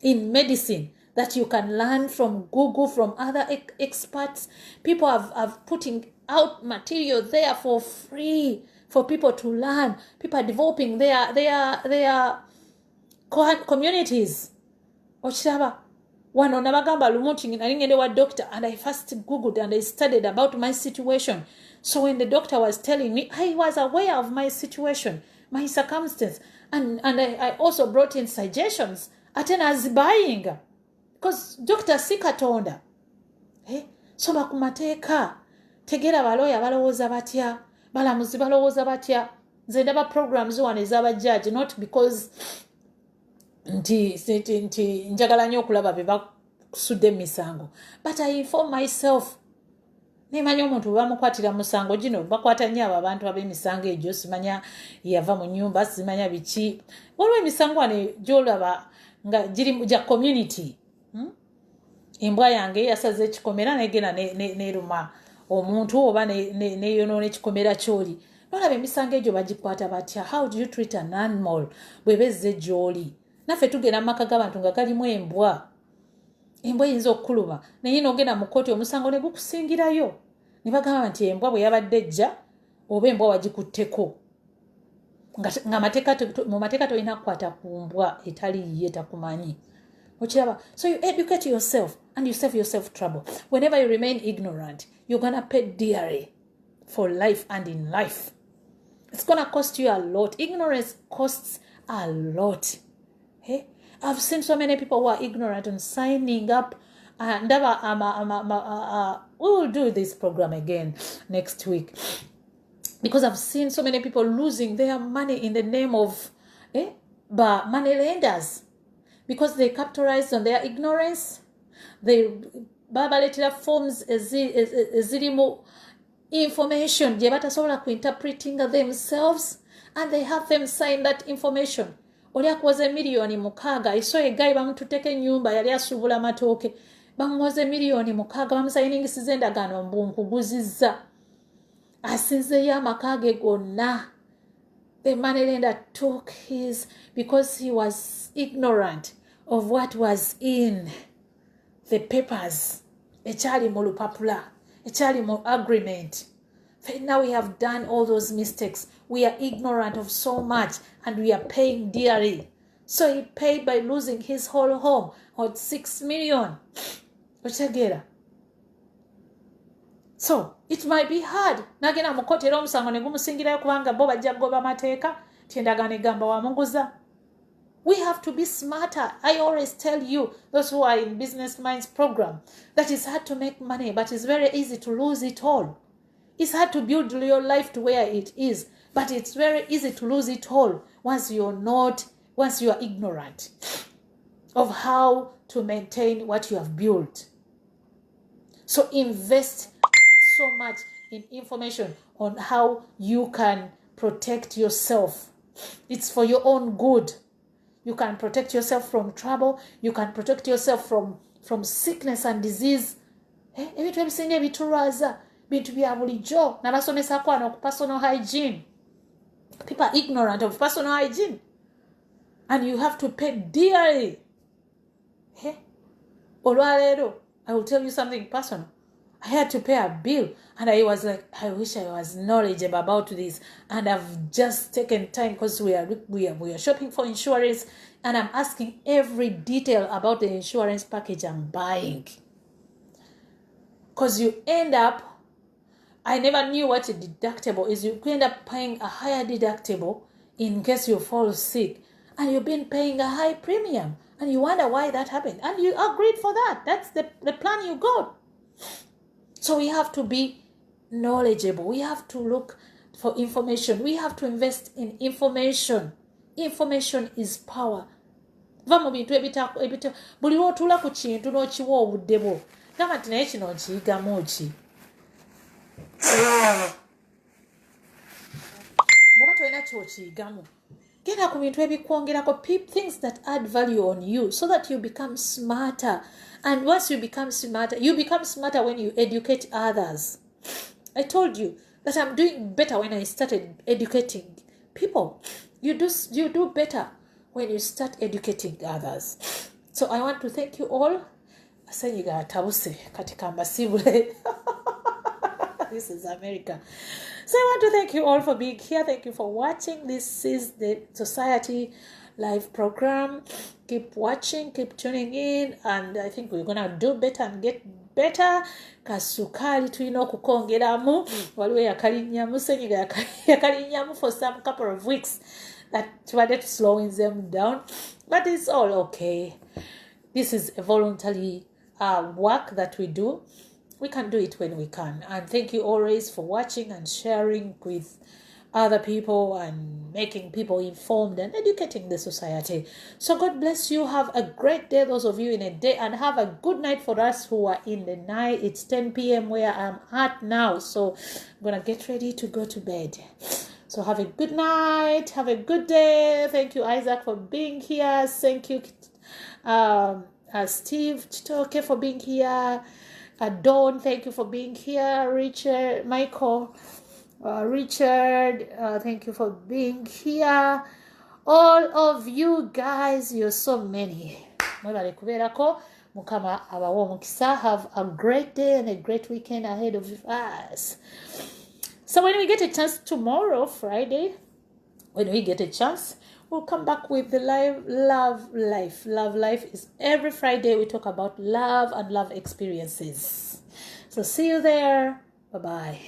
in medicine that you can learn from Google, from other experts. People have putting out material there for free for people to learn. People are developing their communities. Ochaba. Wano nabagamba lumuti nali ngende wa doctor and I first googled and I studied about my situation. So when the doctor was telling me, I was aware of my situation, my circumstance, and I also brought in suggestions. Ate nazibuying because doctor sikatonda. Soma ku mateeka tegera baloya balowooza batya, balamuzi balowooza batya. Nze ndaba programs wano ez'abajjaaji, not because nti njagala nnyo okulaba be basudde emisango, but I inform myself. Nemanya omuntu bamukwatira musango gino bakwata nnyo abo abantu ab'emisango egyo, simanya yava mu nnyumba, simanya biki. Waliwo emisango wano gy'olaba nga giri gya community. Embwa yange yasaze ekikomera negenda neruma omuntu oba neyonoona ekikomera ky'oli. Nolaba emisango egyo bagikwata batya? How do you treat an animal bwe bezze gy'oli? Naffe tugenda mu maka g'abantu nga galimu embwa. Embwa eyinza okukuluma naye n'ogenda mu kkooti omusango ne gukusingirayo ne bagamba nti embwa bwe yabadde ejja oba embwa wagikutteko. Nga mu mateeka tolina kukwata ku mbwa etali yiye takumanyi. Ochiraba. So you educate yourself and you save yourself trouble. Whenever you remain ignorant, you're going to pay dearly for life and in life. It's going to cost you a lot. Ignorance costs a lot. I've seen so many people who are ignorant and signing up. And we will do this program again next week Because I've seen so many people losing their money in the name of money lenders, because they capitalized on their ignorance. They babaletera forms ezirimu information gye batasobola kuinterpretinga themselves, and they have them sign that information. Oli akuwoze miliyoni 6, iso egayi bamututeko ennyumba yali asuubula amatooke, bamuwoze miliyoni 6, bamusayiningisiza endagaano mbu nkuguzizza, asinzeeyo amaka ge gonna. The money lender took his, because he was ignorant of what was in the papers. Ekyali mu lupapula, ekyali mu agreement. Now we have done all those mistakes. We are ignorant of so much, and we are paying dearly. So he paid by losing his whole home, or 6 million. Otegera. So it might be hard. Nagenda mukotera omusango ne gumusingirayo kubanga bo bajja kugoba mateeka tiendagana egamba wamunguza. We have to be smarter. I always tell you, those who are in Business Minds program, that it's hard to make money, but it's very easy to lose it all. It's hard to build your life to where it is, but it's very easy to lose it all once you are ignorant of how to maintain what you have built. So invest so much in information on how you can protect yourself. It's for your own good. You can protect yourself from trouble. You can protect yourself from sickness and disease. Ebintu ebisinga ebitulwaza bintu bya bulijjo nabasomesako wano ku personal hygiene. People are ignorant of personal hygiene, and you have to pay dearly. Olwaleero, I will tell you something personal. I had to pay a bill, and I was like, I wish I was knowledgeable about this. And I've just taken time because we are shopping for insurance, and I'm asking every detail about the insurance package I'm buying. Because you end up, I never knew what a deductible is. You end up paying a higher deductible in case you fall sick, and you've been paying a high premium, and you wonder why that happened, and you agreed for that. That's the plan you got. So we have to be knowledgeable. We have to look for information. We have to invest in information. Information is power. Vamu bintu ebita buli lwotula ku kintu n'okiwa obudde bwo. Gamba nti naye kino nkiyigamu ki? Bw'oba tolina ky'okiyigamu, genda ku bintu ebikwongerako, things that add value on you, so that you become smarter. And once you become smarter when you educate others. I told you that I'm doing better when I started educating people. You do better when you start educating others. So I want to thank you all. Asenyiga tabuse katika mbasibule. This is America. So I want to thank you all for being here. Thank you for watching. This is the Society Live program. Keep watching, keep tuning in, and I think we're gonna do better and get better. Kasukali tulina okukongeramu, waliwo yakalinyamu, senyiga yakalinyamu for some couple of weeks. That tubadde slowing them down, but it's all okay. This is a voluntary work that we do. We can do it when we can. And thank you always for watching and sharing with other people and making people informed and educating the society. So God bless you. Have a great day, those of you in a day, and have a good night for us who are in the night. It's 10 p.m. where I'm at now, so I'm gonna get ready to go to bed. So have a good night, have a good day. Thank you, Isaac, for being here. Thank you, Steve Chitoke, for being here. Dawn, thank you for being here. Richard, Michael, Richard, thank you for being here. All of you guys, you're so many. Mukama abawa omukisa. Have a great day and a great weekend ahead of us. So when we get a chance tomorrow, Friday, when we get a chance, we'll come back with the live Love Life. Love Life is every Friday. We talk about love and love experiences. So see you there. Bye-bye.